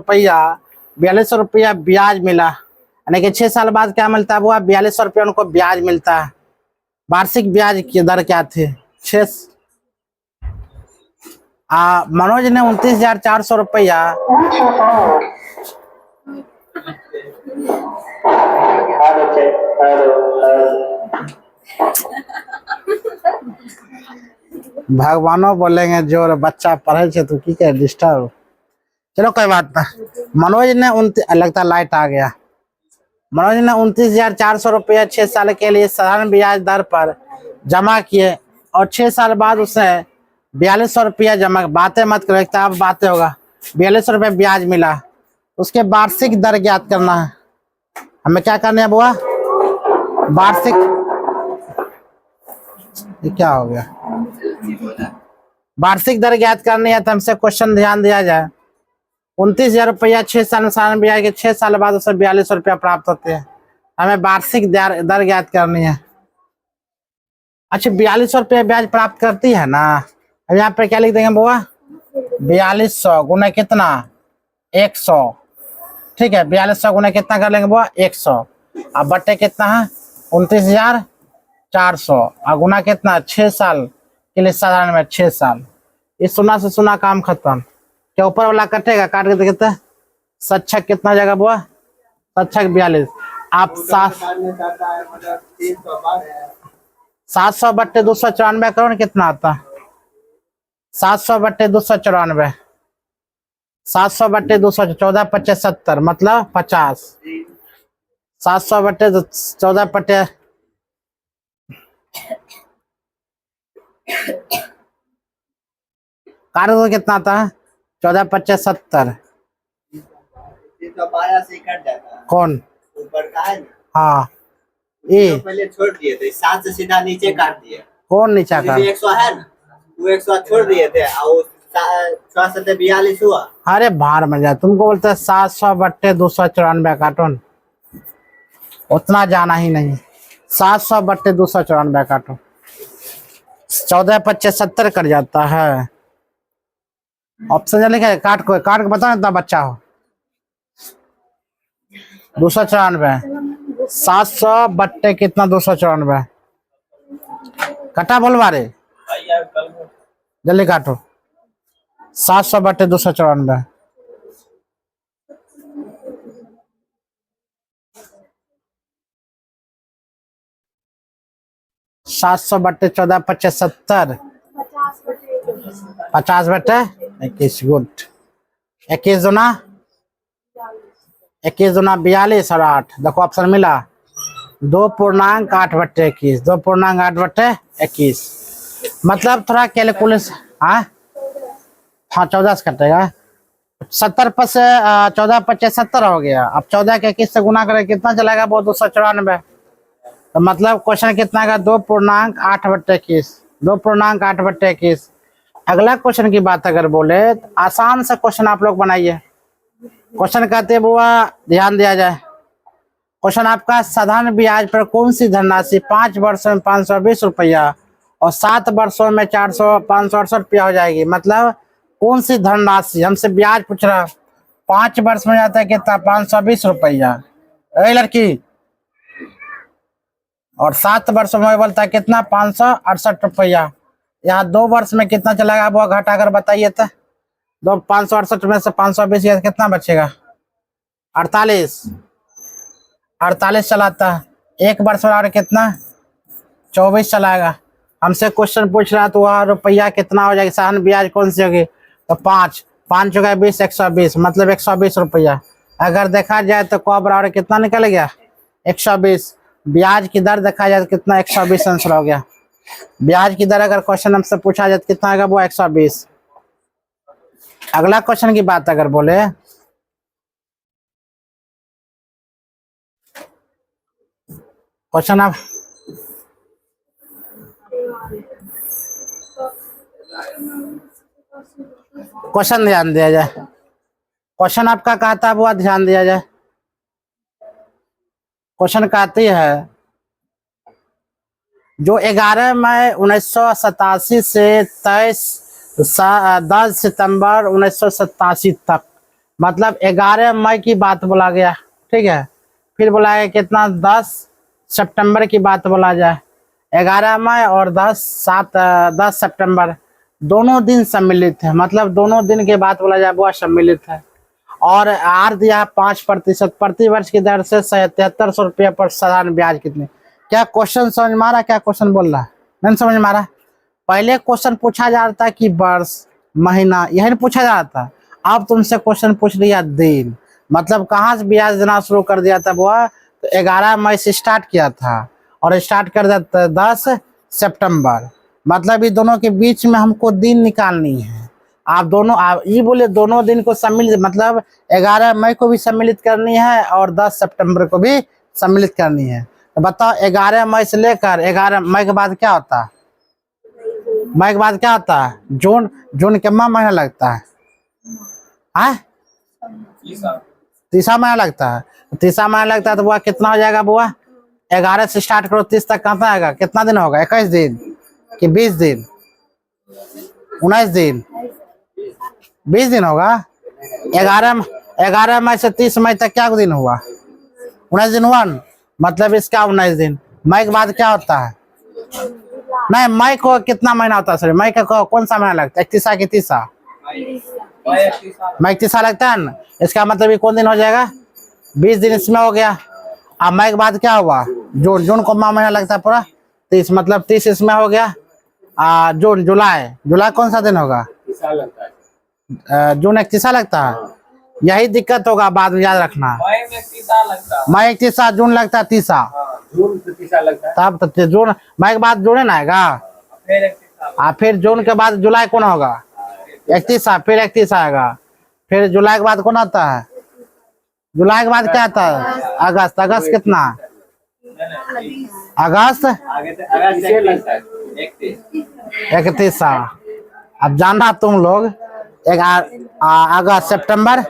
रुपया ब्याज मिला, यानी कि 6 साल बाद क्या मिलता है, वो 4200 रुपया उनको ब्याज मिलता है। वार्षिक ब्याज की दर क्या थी? मनोज ने 29,400 रुपया भगवानो बोलेंगे जो बच्चा पढ़े छे तो की करे डिस्टर्ब। चलो कोई बात ना। मनोज ने लगता लाइट आ गया। मनोज ने 29,400 रुपया 6 साल के लिए साधारण ब्याज दर पर जमा किए और 6 साल बाद उसे 4200 रुपया जमा, बातें मत करो, एक अब बातें होगा, 4200 रुपया ब्याज मिला। उसके वार्षिक दर ज्ञात करना है। हमें क्या करना है बुआ? वार्षिक, ये क्या हो गया? वार्षिक दर ज्ञात करनी है तो हमसे क्वेश्चन ध्यान दिया जाए। 29,000 रुपया 6 साल में साधारण ब्याज के 6 साल बाद उसे 4200 रुपया प्राप्त होते हैं। हमें वार्षिक दर ज्ञात करनी है। अच्छा 4200 रुपया ब्याज प्राप्त करती है ना। अब यहाँ पे क्या लिख देंगे बुआ? 4200 गुना कितना? 100। ठीक है, 4200 गुना कितना कर लेंगे बुआ? 100। अब बटे कितना है? 29,400 और गुना कितना? 6 साल के लिए साधारण में 6 साल। इस सुना से सुना काम खत्म। क्या ऊपर वाला कटेगा? काट के देखते हैं। 7 कितना जाएगा बुआ? 7 42। आप 700 बट्टे 294 करोड़ कितना आता? 700 बट्टे 294, 700 बट्टे 200, 14 पच्चीस 70 मतलब 50। 700 बट्टे 14 बट्टे कार्य तो कितना आता है? 14 पच्चीस 70। कौन? ऊपर का है ना, हाँ ये पहले छोड़ दिए थे, 7 से सीधा नीचे काट दिए। कौन नीचा का? 100 है ना, वो 100 छोड़ दिए थे और 42 हुआ। अरे बाहर में जाए, तुमको बोलते हैं 700 बट्टे 294 काटो न। उतना जाना ही नहीं। 700 बट्टे 294 काटो, 14 पच्चीस 70 कर जाता है। ऑप्शन लिखा है, काट के बता इतना बच्चा हो। 294, 700 बट्टे कितना? 294 कटा बोलवा रे, जल्दी काटो। 700 बट्टे 294, सात सौ बट्टे 14 पच्चीस 70, 50 बट्टे 21। गुड। 21 दूना 42 और 8। देखो ऑप्शन मिला 2.8 बट्टे 21, 2.8 बट्टे 21। मतलब थोड़ा कैलकुलेशन। हाँ 14 से कटेगा। 70 पर से 14 पच्चीस 70 हो गया। अब 14 के 21 से गुना करें कितना चलेगा? वो 294। तो मतलब क्वेश्चन कितना का? 2.8 बट्टे 21, 2.8 बट्टे 21। अगला क्वेश्चन की बात अगर बोले तो आसान से क्वेश्चन आप लोग बनाइए। क्वेश्चन कहते हैं बुआ ध्यान दिया जाए। क्वेश्चन आपका, साधारण ब्याज पर कौन सी धनराशि 5 वर्षों में 520 रुपया और 7 वर्षों में 568 रुपया हो जाएगी? मतलब कौन सी धनराशि हमसे ब्याज पूछ रहा। 5 वर्ष में जाता है कितना? 520 रुपया लड़की, और 7 वर्षों में बोलता है कितना? 568 रुपया। यहाँ 2 वर्ष में कितना चलेगा वो घटा कर बताइए तो। 568 में से 520 कितना बचेगा? 48 चलाता है। 1 वर्ष और कितना? 24 चलाएगा। हमसे क्वेश्चन पूछ रहा तो वह रुपया कितना हो जाएगा? साधारण ब्याज कौन सी होगी? तो 5 5 होगा 20, 120 मतलब 120 रुपया। अगर देखा जाए तो को बराबर कितना निकल गया? 120। ब्याज की दर देखा जाए तो कितना? 120 आंसर हो गया। ब्याज की दर अगर क्वेश्चन हमसे पूछा जाए तो कितना होगा? वो 120। अगला क्वेश्चन की बात अगर बोले क्वेश्चन आप क्वेश्चन ध्यान दिया जाए। क्वेश्चन आपका कहता है वो ध्यान दिया जाए। क्वेश्चन कहती है जो 11 मई 1987 से 10 सितंबर 1987 तक, मतलब 11 मई की बात बोला गया, ठीक है। फिर बोला गया कितना, 10 सितंबर की बात बोला जाए। 11 मई और 10 सितंबर दोनों दिन सम्मिलित है, मतलब दोनों दिन के बाद बोला जाए वो सम्मिलित है। और आर दिया 5% प्रति वर्ष की दर से 7300 रुपये पर साधारण ब्याज कितने। क्या क्वेश्चन समझ में आ रहा, क्या क्वेश्चन बोल रहा है, नहीं समझ में आ रहा। पहले क्वेश्चन पूछा जा रहा था कि वर्ष महीना, यही पूछा जा रहा था। अब तुमसे क्वेश्चन पूछ लिया दिन, मतलब कहाँ से ब्याज देना शुरू कर दिया था वो, तो 11 मई से स्टार्ट किया था और स्टार्ट कर दिया था 10 सितंबर, मतलब ये दोनों के बीच में हमको दिन निकालनी है। आप दोनों, आप ये बोले दोनों दिन को सम्मिलित, मतलब 11 मई को भी सम्मिलित करनी है और 10 सितंबर को भी सम्मिलित करनी है। तो बताओ 11 मई से लेकर 11 मई के बाद क्या होता है, मई के बाद क्या होता है, जून। जून के महीना लगता है, तीसरा महीना लगता है। तीसरा महीना लगता है तो बुआ कितना हो जाएगा बुआ, 11 से स्टार्ट करो 30 तक कहाँ आएगा, कितना दिन होगा, 21 दिन कि 20 दिन, 19 दिन, 20 दिन होगा। 11 मई से 30 मई तक क्या दिन हुआ, 19 दिन हुआ, मतलब इसका 19 दिन। मई के बाद क्या होता है, नहीं मई को कितना महीना होता है, सर मई का कौन सा महीना लगता है, 31 की 30, मई 30 लगता है ना। इसका मतलब ये कौन दिन हो जाएगा, 20 दिन इसमें हो गया। अब मई के बाद क्या हुआ, जून। जून को महीना लगता है पूरा 30, मतलब 30 इसमें हो गया। जून, जुलाई, जुलाई कौन सा दिन होगा, जून 31 लगता है। यही दिक्कत होगा, बाद में याद रखना। मई 31, जून लगता है 30, तब तो जून, मई के बाद जून ना आएगा, फिर जून के बाद जुलाई कौन होगा, 31, फिर 31 आएगा। फिर जुलाई के बाद कौन आता है, जुलाई के बाद क्या आता है, अगस्त। अगस्त कितना, अगस्त 31। अब जानना तुम लोग, अगस्त, सितंबर,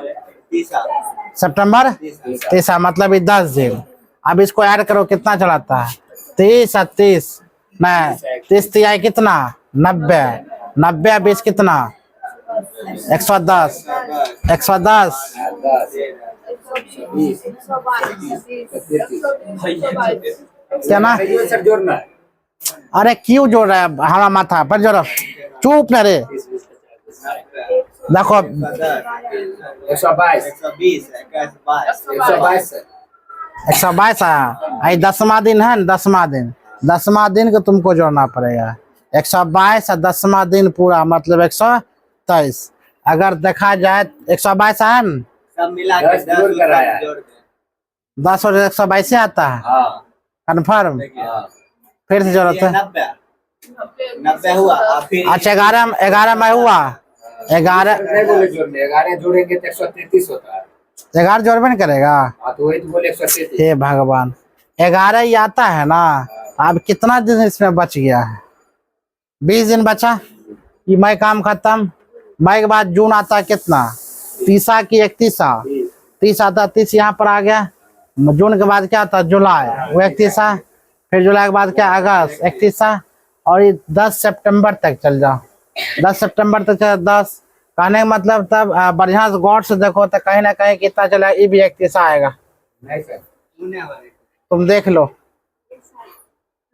सितंबर 30, मतलब 10 दिन। अब इसको ऐड करो कितना चलाता है, 30 और 30, नहीं 30 तिहाई कितना, 90, 90 20 कितना, 110, 110 क्या ना, अरे क्यों जोड़ रहा है हमारा माथा पर, जोड़ो चुप न रे। देखो 122 आया, 10वां दिन है ना, 10वां दिन को तुमको जोड़ना पड़ेगा। 122 और 10वां दिन पूरा, मतलब 123। अगर देखा जाए 122 है ना, सब मिला के 10 और 122 आता है, कन्फर्म। फिर से जरूरत है 90 हुआ। अच्छा 11 मई हुआ, 11 जोड़ेंगे तो 133 होता है, 11 जोड़बे नहीं करेगा, तो वही तो बोले 133। हे भगवान, 11 ही आता है ना। अब कितना दिन इसमें बच गया है, 20 दिन बचा। ये मई काम खत्म। मई के बाद जून आता है कितना, 30 की 31, 30 आता, 30 यहाँ पर आ गया। जून के बाद क्या आता है, जुलाई, वो 31। फिर जुलाई के बाद क्या, अगस्त 31, और ये 10 सितंबर तक चल जाओ, 10 सितंबर तक चल। 10 कहने का मतलब तब बढ़िया से गौर से देखो तो कहीं ना कहीं कितना चला, ये भी 31 आएगा। नहीं सर, तुम देख लो,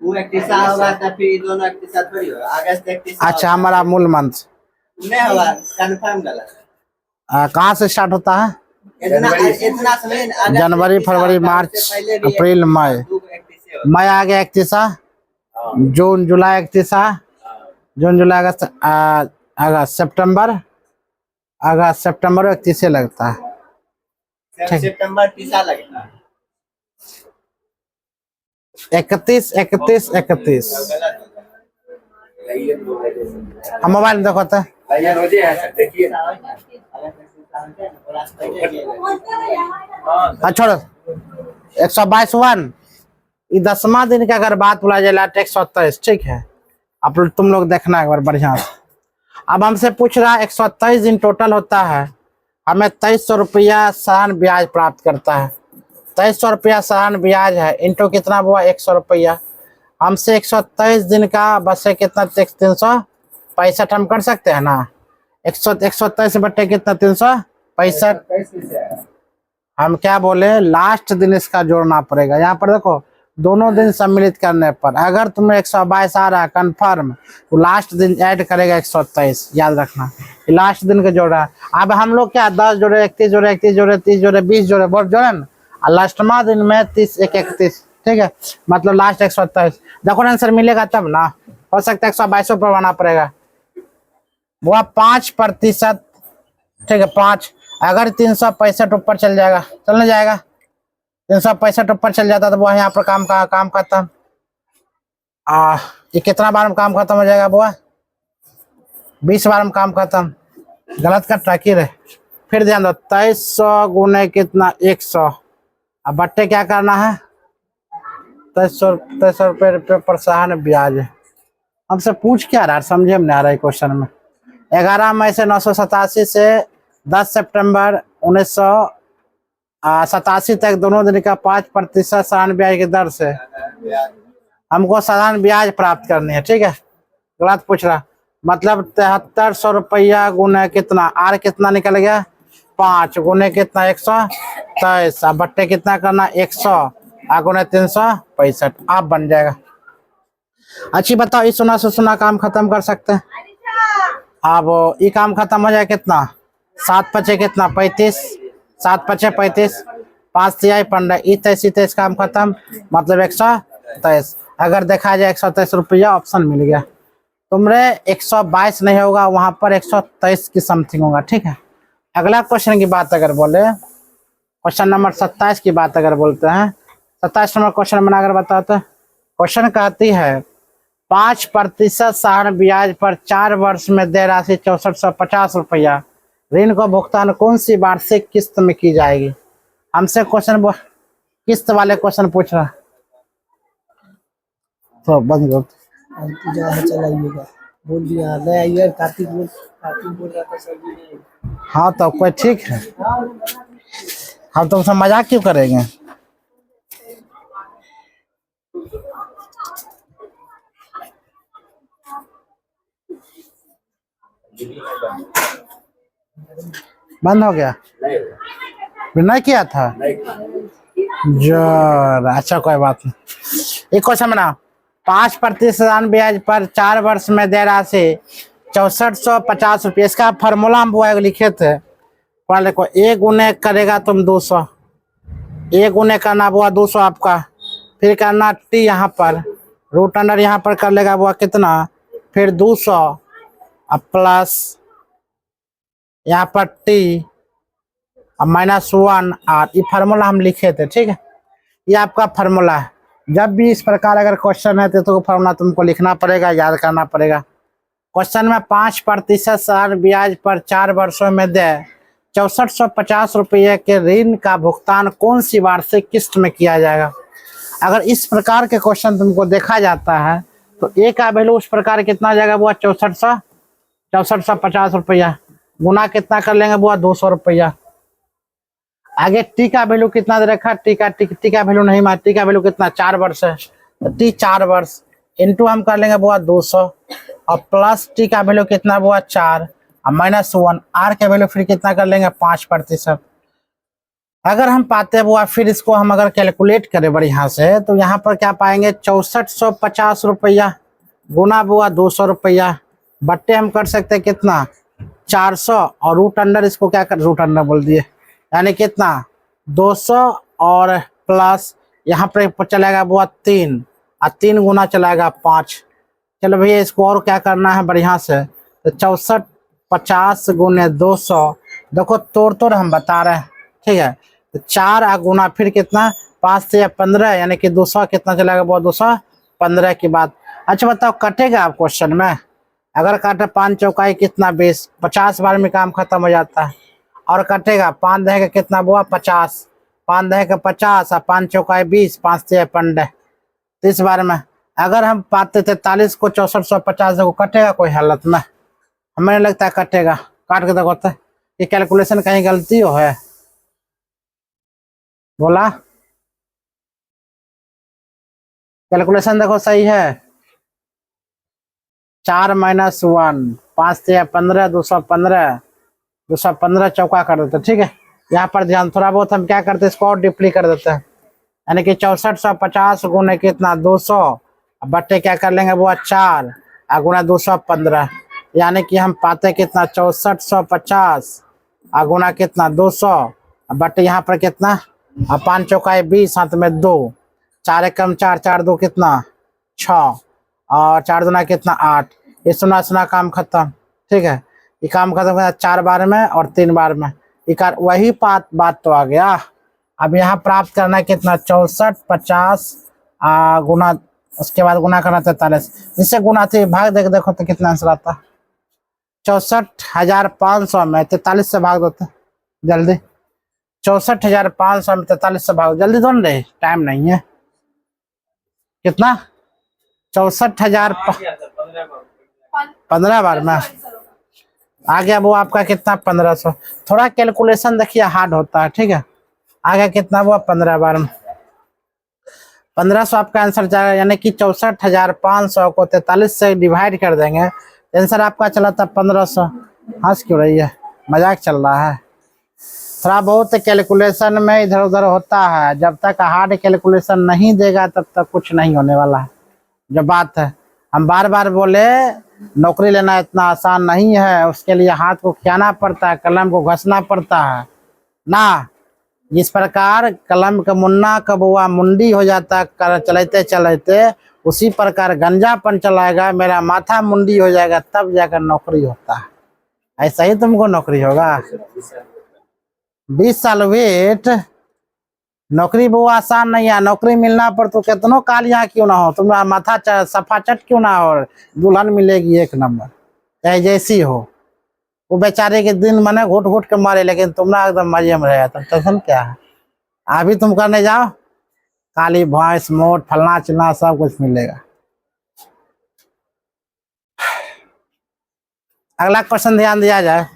वो 31 होगा तो फिर दोनों 31 थोड़ी होगा, अगस्त 31। अच्छा हमारा मूल मंत्र नहीं होगा, कंफर्म गलत। कहाँ से स्टार्ट होता है, इतना समय, जनवरी, फरवरी, मार्च, अप्रैल, मई। मई आ गया 31, जून, जुलाई 31, जून, जुलाई, अगस्त, अगस्त, सितंबर, अगस्त, सितंबर 31 लगता है। सितंबर 30 लगता है, 31, 31, 31। हम मोबाइल में देखो तो देखिए छोड़ो, 122 1, ये 10वां दिन का अगर बात बोला जाए लास्ट 127, ठीक है। अब तुम लोग देखना एक बार बढ़िया से। अब हमसे पूछ रहा है 127 दिन टोटल होता है, हमें 2300 रुपया सालाना ब्याज प्राप्त करता है। 2300 रुपया सालाना ब्याज है, इंटू कितना हुआ 100 रुपया। हमसे 127 दिन का बस है कितना 365 हम कर सकते हैं ना। 127 बटे कितना 365। कैसे से आया? हम क्या बोले लास्ट दिन इसका जोड़ना पड़ेगा। यहाँ पर देखो दोनों दिन सम्मिलित करने पर अगर तुम्हें 122 आ रहा है कन्फर्म, तो लास्ट दिन ऐड करेगा 127, याद रखना लास्ट दिन का जोड़ा। अब हम लोग क्या 10 जोड़े 31 जोड़े 31 जोड़े 30 जोड़े 20 जोड़े बहुत जोड़े ना, और लास्टवा दिन में 30 1 31, ठीक है, मतलब लास्ट 127। देखो आंसर मिलेगा तब ना, हो सकता है 122 पर बनाना पड़ेगा। वो 5%, ठीक है 5। अगर 365 ऊपर चल जाएगा, चलने जाएगा 365 ऊपर चल जाता तो वो यहाँ पर काम खत्म। ये कितना बार में काम खत्म हो जाएगा बुआ? 20 बार में काम खत्म। गलत का टाकी रहे। फिर ध्यान दो 2300 गुने कितना 100, अब बट्टे क्या करना है 2300 रुपये पर सालाना ब्याज। हमसे पूछ क्या रहा है समझे में नहीं आ रहा है क्वेश्चन में। 11 मई से 987 से 10 सितंबर 1987 तक दोनों दिन का 5% सालाना ब्याज की दर से हमको सालाना ब्याज प्राप्त करनी है, ठीक है। गलत पूछ रहा, मतलब 7300 रुपया गुने कितना, आर कितना निकल गया 5 गुने कितना 123, अब बट्टे कितना करना 100 गुने 365, आप बन जाएगा। अच्छी बताओ इस सुना से सुना काम खत्म कर सकते हैं। अब ये काम खत्म हो जाए कितना 7 पचे कितना 35, 7 पचे 35, 5 तिहाई 15, 23 काम खत्म, मतलब 123। अगर देखा जाए 123 रुपया ऑप्शन मिल गया। तुमरे 122 नहीं होगा, वहां पर 123 की समथिंग होगा, ठीक है। अगला क्वेश्चन की बात अगर बोले, क्वेश्चन नंबर 27 की बात अगर बोलते हैं, 27 नंबर क्वेश्चन बना अगर बताते हैं। क्वेश्चन कहती है 5% सालाना ब्याज पर 4 वर्ष में दे राशि 6450 रुपया ऋण को भुगतान कौन सी वार्षिक किस्त में की जाएगी। हमसे क्वेश्चन किस्त वाले क्वेश्चन पूछ रहा, तो बंद करो। पूजा है चलाइएगा, बोल दिया नया ईयर कार्तिक बोल रहा था सर जी। हाँ तो कोई ठीक है, हम तुमसे मजाक क्यों करेंगे। बंद हो गया, नहीं नहीं किया था जोर। अच्छा कोई बात नहीं। एक क्वेश्चन बना 5% सालाना ब्याज पर 4 वर्ष में दे राशि 6450 रुपये। इसका फार्मूला हम वो लिखे थे, पढ़ लिखो। 1 गुने करेगा तुम 200, 1 गुने करना हुआ 200 आपका, फिर करना टी यहाँ पर रूट अंडर यहाँ पर कर लेगा वो कितना, फिर 200 अब प्लस यहाँ पर टी अब -1 आर। ये फार्मूला हम लिखे थे, ठीक है। ये आपका फार्मूला है। जब भी इस प्रकार अगर क्वेश्चन है तो फार्मूला तुमको लिखना पड़ेगा, याद करना पड़ेगा। क्वेश्चन में 5% सालाना ब्याज पर 4 वर्षों में दे 6450 रुपये के ऋण का भुगतान कौन सी वार्षिक किस्त में किया जाएगा। अगर इस प्रकार के क्वेश्चन तुमको देखा जाता है तो ए का वैल्यू उस प्रकार कितना जाएगा वो 6450 रुपया, गुना कितना कर लेंगे वो 200 रुपया। आगे टी का वैल्यू कितना दे रखा, टी का वैल्यू नहीं मार, टी का वैल्यू कितना 4 वर्ष है, तो टी 4 वर्ष इंटू हम कर लेंगे वो 200 और प्लस टी का वैल्यू कितना वो 4 और -1 आर के वैल्यू फिर कितना कर लेंगे 5%। अगर हम पाते हैं वो फिर इसको हम अगर कैलकुलेट करें बढ़िया से तो यहाँ पर क्या पाएंगे 6450 रुपया गुना बुआ 200 रुपया बट्टे हम कर सकते हैं कितना 400 और रूट अंडर इसको क्या कर रूट अंडर बोल दिए, यानी कितना 200 और प्लस यहाँ पर चलेगा वो 3 और 3 गुना चलाएगा 5। चलो भैया इसको और क्या करना है बढ़िया से, तो 6450 गुने 200 देखो तोड़ हम बता रहे हैं, ठीक है। तो 4 गुना फिर कितना 5 से 15 यानी कि 200 कितना चलेगा वो 215 की बात। अच्छा बताओ कटेगा आप क्वेश्चन में, अगर काटे 5 चौकाई कितना 20, 50 बार में काम खत्म हो जाता है और कटेगा 5 दहे का कितना हुआ 50, 5 दहे का 50 और 5 चौकाई 20, 5 से 15 30 बार में अगर हम पाते 43 को 6450 को कटेगा कोई हालत में? हमें नहीं लगता है कटेगा। काट के देखो तो ये कैलकुलेशन कहीं गलती हो है? बोला कैलकुलेशन देखो सही है। 4 - 1 5 से 15 215 215 चौका कर देते। ठीक है, यहाँ पर ध्यान थोड़ा बहुत हम क्या करते हैं इसको और डिप्ली कर देते हैं, यानी कि 6450 गुने कितना 200 बट्टे क्या कर लेंगे वो 4 गुना 215, यानी कि हम पाते कितना 6450 गुना कितना 200 बट्टे यहाँ पर कितना 5 चौकाए 20 हाथ में 2 4 एकम 4 4 2 कितना 6 और 4 दूना कितना 8। ये सुना सुना काम खत्म। ठीक है, ये काम खत्म हो 4 बार में और 3 बार में ये वही बात तो आ गया। अब यहाँ प्राप्त करना है कितना 6450 गुना, उसके बाद गुना करना 43, इससे गुना थे भाग देखो तो कितना आंसर आता। 64,500 में 43 से भाग देते जल्दी। 64,500 में 43 से भाग जल्दी दो ना, टाइम नहीं है। कितना 64,000 15 बार में आ गया वो आपका कितना 1500। थोड़ा कैलकुलेशन देखिए हार्ड होता है। ठीक है, आ गया कितना वो 15 बार में 1500 आपका आंसर जाएगा, यानी कि 64,500 को 43 से डिवाइड कर देंगे, आंसर आपका चला था 1500। हंस क्यों रही है, मजाक चल रहा है? थोड़ा बहुत कैलकुलेशन में इधर उधर होता है, जब तक हार्ड कैलकुलेशन नहीं देगा तब तक कुछ नहीं होने वाला है। जो बात है हम बार बार बोले नौकरी लेना इतना आसान नहीं है, उसके लिए हाथ को खियाना पड़ता है, कलम को घसना पड़ता है ना। जिस प्रकार कलम का मुन्ना कब हुआ मुंडी हो जाता कर चलते चलते, उसी प्रकार गंजापन चलाएगा मेरा माथा मुंडी हो जाएगा तब जाकर नौकरी होता है। ऐसा ही तुमको नौकरी होगा। 20 साल वेट, नौकरी वो आसान नहीं है। नौकरी मिलना पर तो कितनों कालियां क्यों ना हो, तुम्हारा माथा सफा चट क्यों ना हो, दुल्हन मिलेगी 1 नंबर चाहे जैसी हो। वो बेचारे के दिन मने घुट घुट के मारे, लेकिन तुम्हारा एकदम मजे में रहेगा। तब टेंशन क्या है, अभी तुम करने जाओ काली भैंस मोट फलना चिलना सब कुछ मिलेगा। अगला क्वेश्चन ध्यान दिया जाए।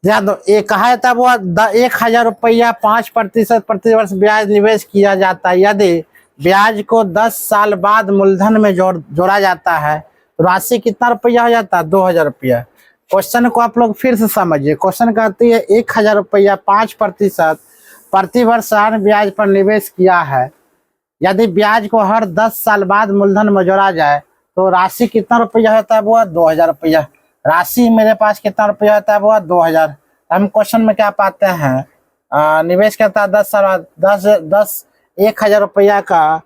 ध्यान दो, एक कहा था वो 1000 रुपया 5% प्रति वर्ष ब्याज निवेश किया जाता है। यदि ब्याज को 10 साल बाद मूलधन में जोड़ा जाता है तो राशि कितना रुपया हो जाता है 2000 रुपया। क्वेश्चन को आप लोग फिर से समझिए। क्वेश्चन कहती है 1000 रुपया 5% प्रति वर्ष ब्याज पर निवेश किया है। यदि ब्याज को हर 10 साल बाद मूलधन में जोड़ा जाए तो राशि कितना रुपया होता है वो 2000 रुपया। राशि मेरे पास कितना रुपया होता है वो 2000। हम क्वेश्चन में क्या पाते हैं निवेश करता है 10 साल बाद 1000 रुपया का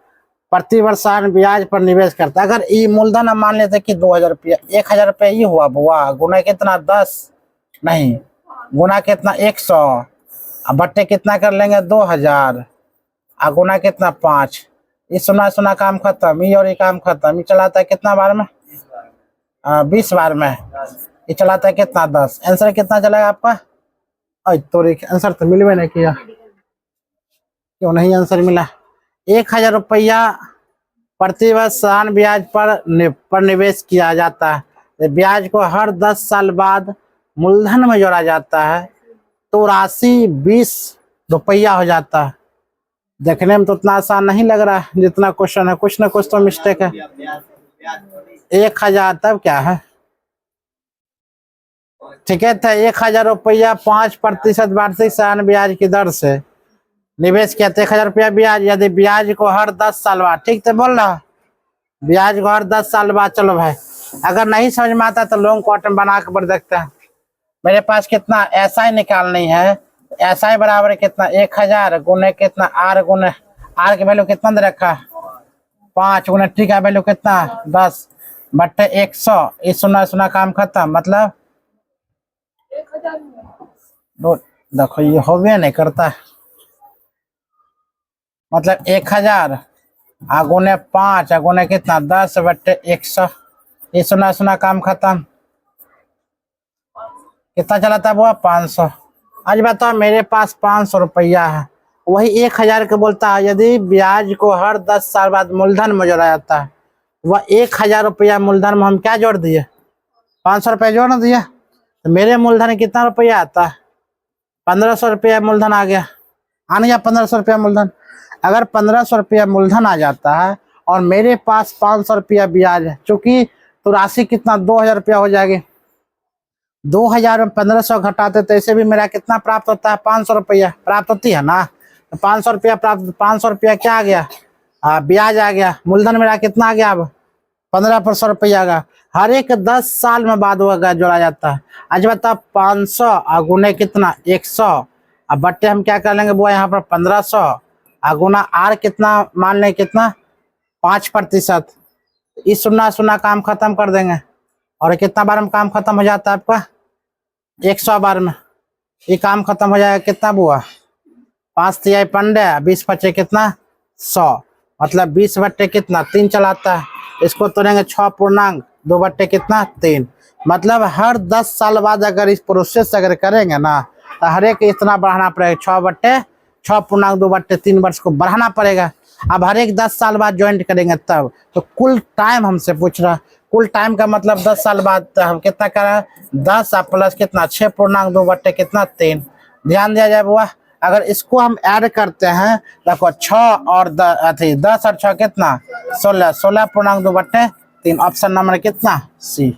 प्रति वर्ष ब्याज पर निवेश करता है। अगर ये मूलधन हम मान लेते कि 2000 रुपया, 1000 रुपया ये हुआ बुआ, गुना कितना 10 नहीं गुना कितना 100 बट्टे कितना कर लेंगे 2000 गुना कितना 5। ये सुना सुना काम खत्म, ये और ये काम खत्म। ये चलाता है कितना बार में 20 बार में। ये चलाता है कितना 10। आंसर कितना चलेगा आपका? तो आंसर तो मिलवे नहीं किया, क्यों नहीं आंसर मिला? 1000 रुपया प्रति वर्ष ब्याज पर निवेश किया जाता है। ब्याज को हर 10 साल बाद मूलधन में जोड़ा जाता है तो राशि 20 रुपया हो जाता है। देखने में तो उतना आसान नहीं लग रहा है जितना क्वेश्चन है, कुछ ना कुछ तो मिस्टेक है। 1000 तब क्या है, ठीक है था 1000 रुपया 5% वार्षिक ब्याज की दर से निवेश किया। 1000 रुपया ब्याज, यदि ब्याज को हर 10 साल बाद, ठीक तो बोल रहा ब्याज को हर 10 साल बाद। चलो भाई अगर नहीं समझ में आता तो लॉन्ग क्वार्टर बना के बढ़ देखते हैं। मेरे पास कितना ऐसा ही निकालनी है। ऐसा ही बराबर है कितना 1000 गुने कितना आर गुने आर की वैल्यू कितना दे रखा 5 गुने टी का वैल्यू कितना 10 बट्टे 100। ये सुना सुना काम खत्म। मतलब देखो ये हो गया नहीं करता, मतलब 1000 गुने 5 गुने कितना 10 बट्टे 100। ये सुना सुना काम खत्म। कितना चला था वो 500। आज बताओ मेरे पास 500 रुपया है, वही 1000 का बोलता है। यदि ब्याज को हर 10 साल बाद मूलधन में जोड़ा जाता है, वह 1000 रुपया मूलधन में हम क्या जोड़ दिए, 500 रुपया जोड़ दिया, तो मेरे मूलधन कितना रुपया आता है, 1500 रुपया मूलधन आ गया। आने या 1500 रुपया मूलधन, अगर 1500 रुपया मूलधन आ जाता है और मेरे पास 500 रुपया ब्याज है, चूंकि तो राशि कितना 2000 रुपया हो जाएगी। 2000 में 1500 घटाते तो ऐसे भी मेरा कितना प्राप्त होता है, 500 रुपया प्राप्त होती है ना। तो 500 रुपया प्राप्त, 500 रुपया क्या आ गया, ब्याज आ गया। मूलधन मेरा कितना आ गया, अब 1500 रुपया आ गया। हर एक 10 साल में बाद वह जोड़ा जाता है। आज बता 500 गुने कितना 100, अब बट्टे हम क्या कर लेंगे वो यहाँ पर 1500 गुना आर कितना मान लें कितना 5%। इस सुना सुना काम खत्म कर देंगे और कितना बार में काम खत्म हो जाता है आपका 100 बार में ये काम खत्म हो जाएगा। कितना बुआ 5 तिहाई 15, 20 बचे कितना 100, मतलब 20 बट्टे कितना 3 चलाता है। इसको तोड़ेंगे 6 पूर्णांक 2 बट्टे कितना 3, मतलब हर 10 साल बाद अगर इस प्रोसेस अगर करेंगे ना तो हर एक इतना बढ़ाना पड़ेगा, 6 बट्टे 6 पूर्णांक 2 बट्टे 3 वर्ष को बढ़ाना पड़ेगा। अब हर एक 10 साल बाद ज्वाइंट करेंगे तब, तो कुल टाइम हमसे पूछ रहा, कुल टाइम का मतलब 10 साल बाद हम कितना करें 10 प्लस कितना 6 पूर्णांक 2 बट्टे कितना 3। ध्यान दिया जाए बुआ, अगर इसको हम ऐड करते हैं देखो 6 और 10 और 6 कितना 16, 16 पूर्णांक 2 बट्टे 3। ऑप्शन नंबर कितना सी,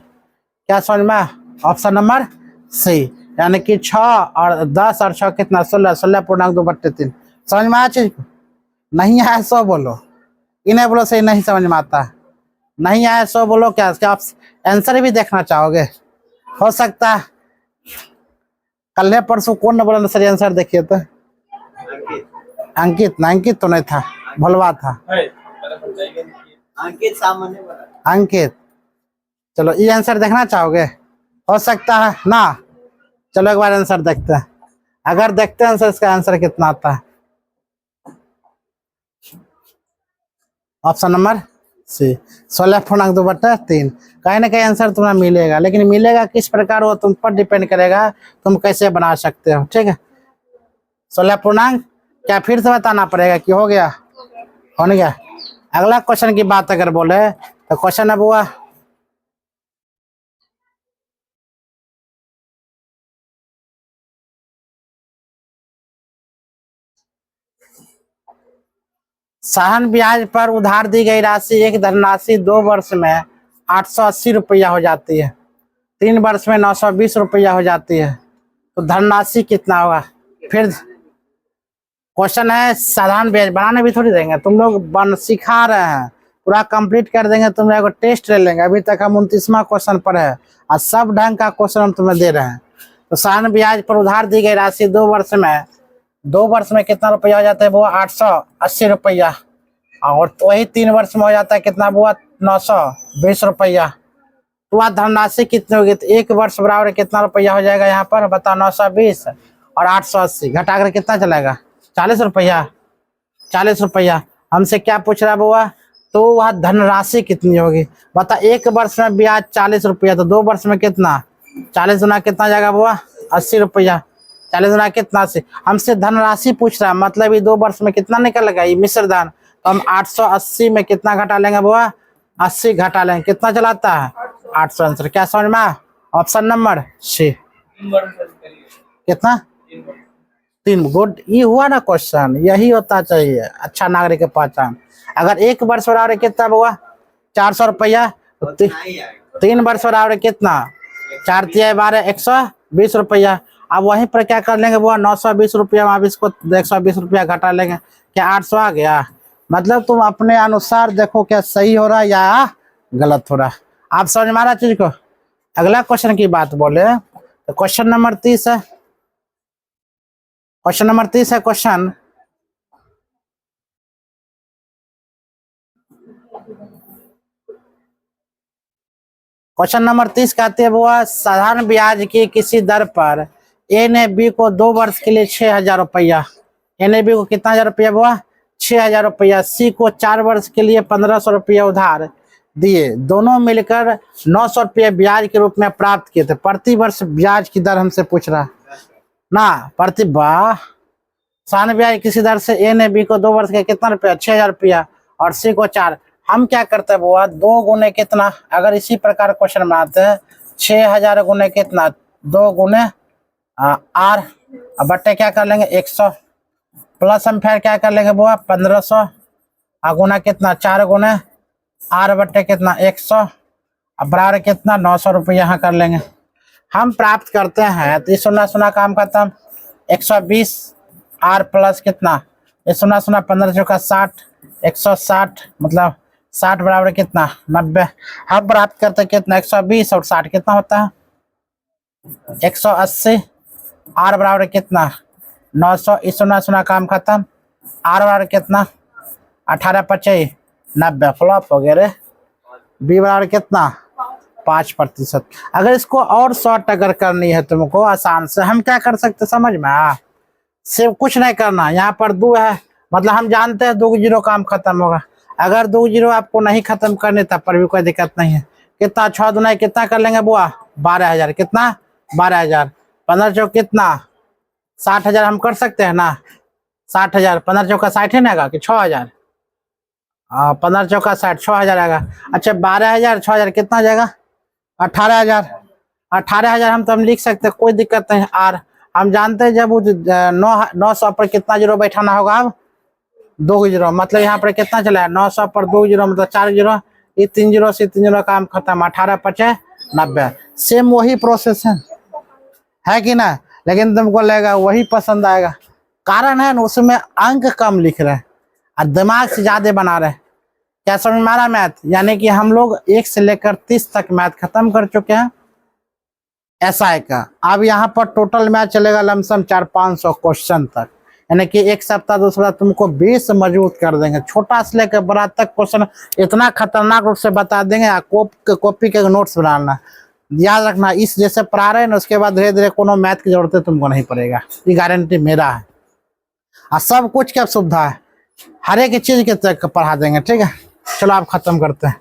क्या समझ में, ऑप्शन नंबर सी, यानी कि 6 और 10 और 6 कितना 16, 16 पूर्णांक 2 बट्टे 3। समझ में आया चीज को, नहीं आया सो बोलो, इन्हें बोलो सही नहीं समझ में आता है, नहीं आया सो बोलो। क्या आप आंसर भी देखना चाहोगे, हो सकता है कल परसों कौन न बोला सर आंसर देखिए तो अंकित ना, अंकित तो नहीं था, भलवा था अंकित सामने बोला। अंकित, चलो ये आंसर देखना चाहोगे, हो सकता है ना। चलो एक बार आंसर देखते हैं, अगर देखते हैं आंसर इसका आंसर कितना आता है। ऑप्शन नंबर सी 16 पूर्णांक 2 बट्टे 3। कहीं ना कहीं आंसर तुम्हें मिलेगा, लेकिन मिलेगा किस प्रकार वो तुम पर डिपेंड करेगा, तुम कैसे बना सकते हो। ठीक है 16 पूर्णांक क्या फिर से बताना पड़ेगा कि हो गया, हो नहीं गया। अगला क्वेश्चन की बात अगर बोले तो क्वेश्चन अब हुआ साहन ब्याज पर उधार दी गई राशि एक धनराशि 2 वर्ष में 880 रुपया हो जाती है, 3 वर्ष में 920 रुपया हो जाती है, तो धनराशि कितना होगा। फिर क्वेश्चन है साधारण ब्याज बनाने भी थोड़ी देंगे, तुम लोग बन सिखा रहे हैं, पूरा कंप्लीट कर देंगे, तुम लोग टेस्ट ले लेंगे। अभी तक हम 29वां क्वेश्चन पर है और सब ढंग का क्वेश्चन हम तुम्हें दे रहे हैं। तो साधारण ब्याज पर उधार दी गई राशि 2 वर्ष में कितना रुपया हो जाता है वो 880 रुपया, और वही 3 वर्ष में हो जाता है कितना वो 920 रुपया। तो वह धनराशि कितनी होगी, तो 1 वर्ष बराबर कितना रुपया हो जाएगा यहाँ पर बताओ 920 और 880 घटाकर कितना चलेगा 40 रुपया, 40 रुपया। हमसे क्या पूछ रहा है बुआ, तो वह धनराशि कितनी होगी बता। 1 वर्ष में ब्याज 40 रुपया, तो 2 वर्ष में कितना 40 गुना कितना जाएगा बुआ 80 रुपया, 40 गुना कितना 80। हमसे धनराशि पूछ रहा है, मतलब ये 2 वर्ष में कितना निकलेगा ये मिश्र धन, तो हम 880 में कितना घटा लेंगे बुआ 80 घटा लेंगे, कितना चलाता है 800। आंसर क्या समझ में, ऑप्शन नंबर सी कितना 3। गुड, ये हुआ ना क्वेश्चन, यही होता चाहिए अच्छा नागरिक की पहचान। अगर 1 वर्ष बराबर कितना हुआ 400 रुपया, 3 वर्ष बराबर कितना 4 तिहाई 12 120 रुपया। अब वहीं पर क्या कर लेंगे वो 920 रुपया, वहाँ भी इसको 120 रुपया घटा लेंगे, क्या 800 आ गया। मतलब तुम अपने अनुसार देखो क्या सही हो रहा है या गलत हो रहा है। आप समझ में आ रहा चीज को। अगला क्वेश्चन की बात बोले तो क्वेश्चन नंबर 30 है, क्वेश्चन नंबर 30 है। क्वेश्चन नंबर 30 कहते हैं वो साधारण ब्याज की किसी दर पर ए ने बी को 2 वर्ष के लिए 6000 रुपया, ए ने बी को कितना हजार रुपया हुआ 6000 रुपया, सी को 4 वर्ष के लिए 1500 रुपया उधार दिए, दोनों मिलकर 900 रुपया ब्याज के रूप में प्राप्त किए थे। प्रति वर्ष ब्याज की दर हमसे पूछ रहा है। ना प्रतिभा 96 किसी दर से ए ने बी को 2 वर्ष के कितना रुपया 6000 रुपया और सी को 4। हम क्या करते हैं बुआ 2 गुने कितना, अगर इसी प्रकार क्वेश्चन बनाते हैं 6000 गुने कितना 2 गुने आर बट्टे क्या कर लेंगे 100 प्लस हम फिर क्या कर लेंगे बुआ 1500 गुना कितना 4 गुने आर बट्टे कितना 100 बराबर कितना 900 रुपये यहाँ कर लेंगे। हम प्राप्त करते हैं तो सुना सुना काम खत्म 120 आर प्लस कितना ये सुना सुना 15 चौका 60 160 मतलब 60 बराबर कितना 90। हम प्राप्त करते हैं कितना 120 और 60 कितना होता है 180 आर बराबर कितना 900 इस सुना सुना काम खत्म आर बराबर कितना 18 25 90 फ्लॉप हो गया रे। बी बराबर कितना 5%। अगर इसको और शॉर्ट अगर करनी है तुमको आसान से हम क्या कर सकते समझ में सिर्फ कुछ नहीं करना, यहाँ पर 2 है मतलब हम जानते हैं 2 जीरो काम खत्म होगा। अगर 2 जीरो आपको नहीं खत्म करने तब पर भी कोई दिक्कत नहीं है। कितना 6 दुना कितना कर लेंगे बुआ 12000 कितना 12000 15 चौक कितना 60000 हम कर सकते हैं ना 60000 15 चौका 60 है ना आएगा कि 6000 15 चौका 60 6000 आएगा। अच्छा 12000 6000 कितना जाएगा 18000 18000 हम तो हम लिख सकते हैं कोई दिक्कत नहीं। आर हम जानते हैं जब 900 पर कितना जीरो बैठाना होगा अब 2 जीरो मतलब यहाँ पर कितना चला है 900 पर 2 जीरो मतलब 4 जीरो ये 3 जीरो से 3 जीरो काम खत्म 18 25 90 सेम वही प्रोसेस है कि ना, लेकिन तुमको लगेगा वही पसंद आएगा। कारण है ना उसमें अंक कम लिख रहे हैं और दिमाग से ज्यादा बना रहे हैं। क्या समझ में आ रहा मैथ, यानी कि हम लोग 1 से लेकर 30 तक मैथ खत्म कर चुके हैं एसआई का। अब यहाँ पर टोटल मैथ चलेगा लमसम 400-500 क्वेश्चन तक, यानी कि 1 सप्ताह 2 सप्ताह तुमको 20 मजबूत कर देंगे। छोटा से लेकर बड़ा तक क्वेश्चन इतना खतरनाक रूप से बता देंगे। कॉपी के नोट्स बनाना याद रखना, इस जैसे पढ़ा रहे हैं ना उसके बाद धीरे धीरे कोनो मैथ की जरूरत तुमको नहीं पड़ेगा, ये गारंटी मेरा है। और सब कुछ क्या सुविधा है हर एक चीज के तक पढ़ा देंगे। ठीक है चलो आप खत्म करते हैं।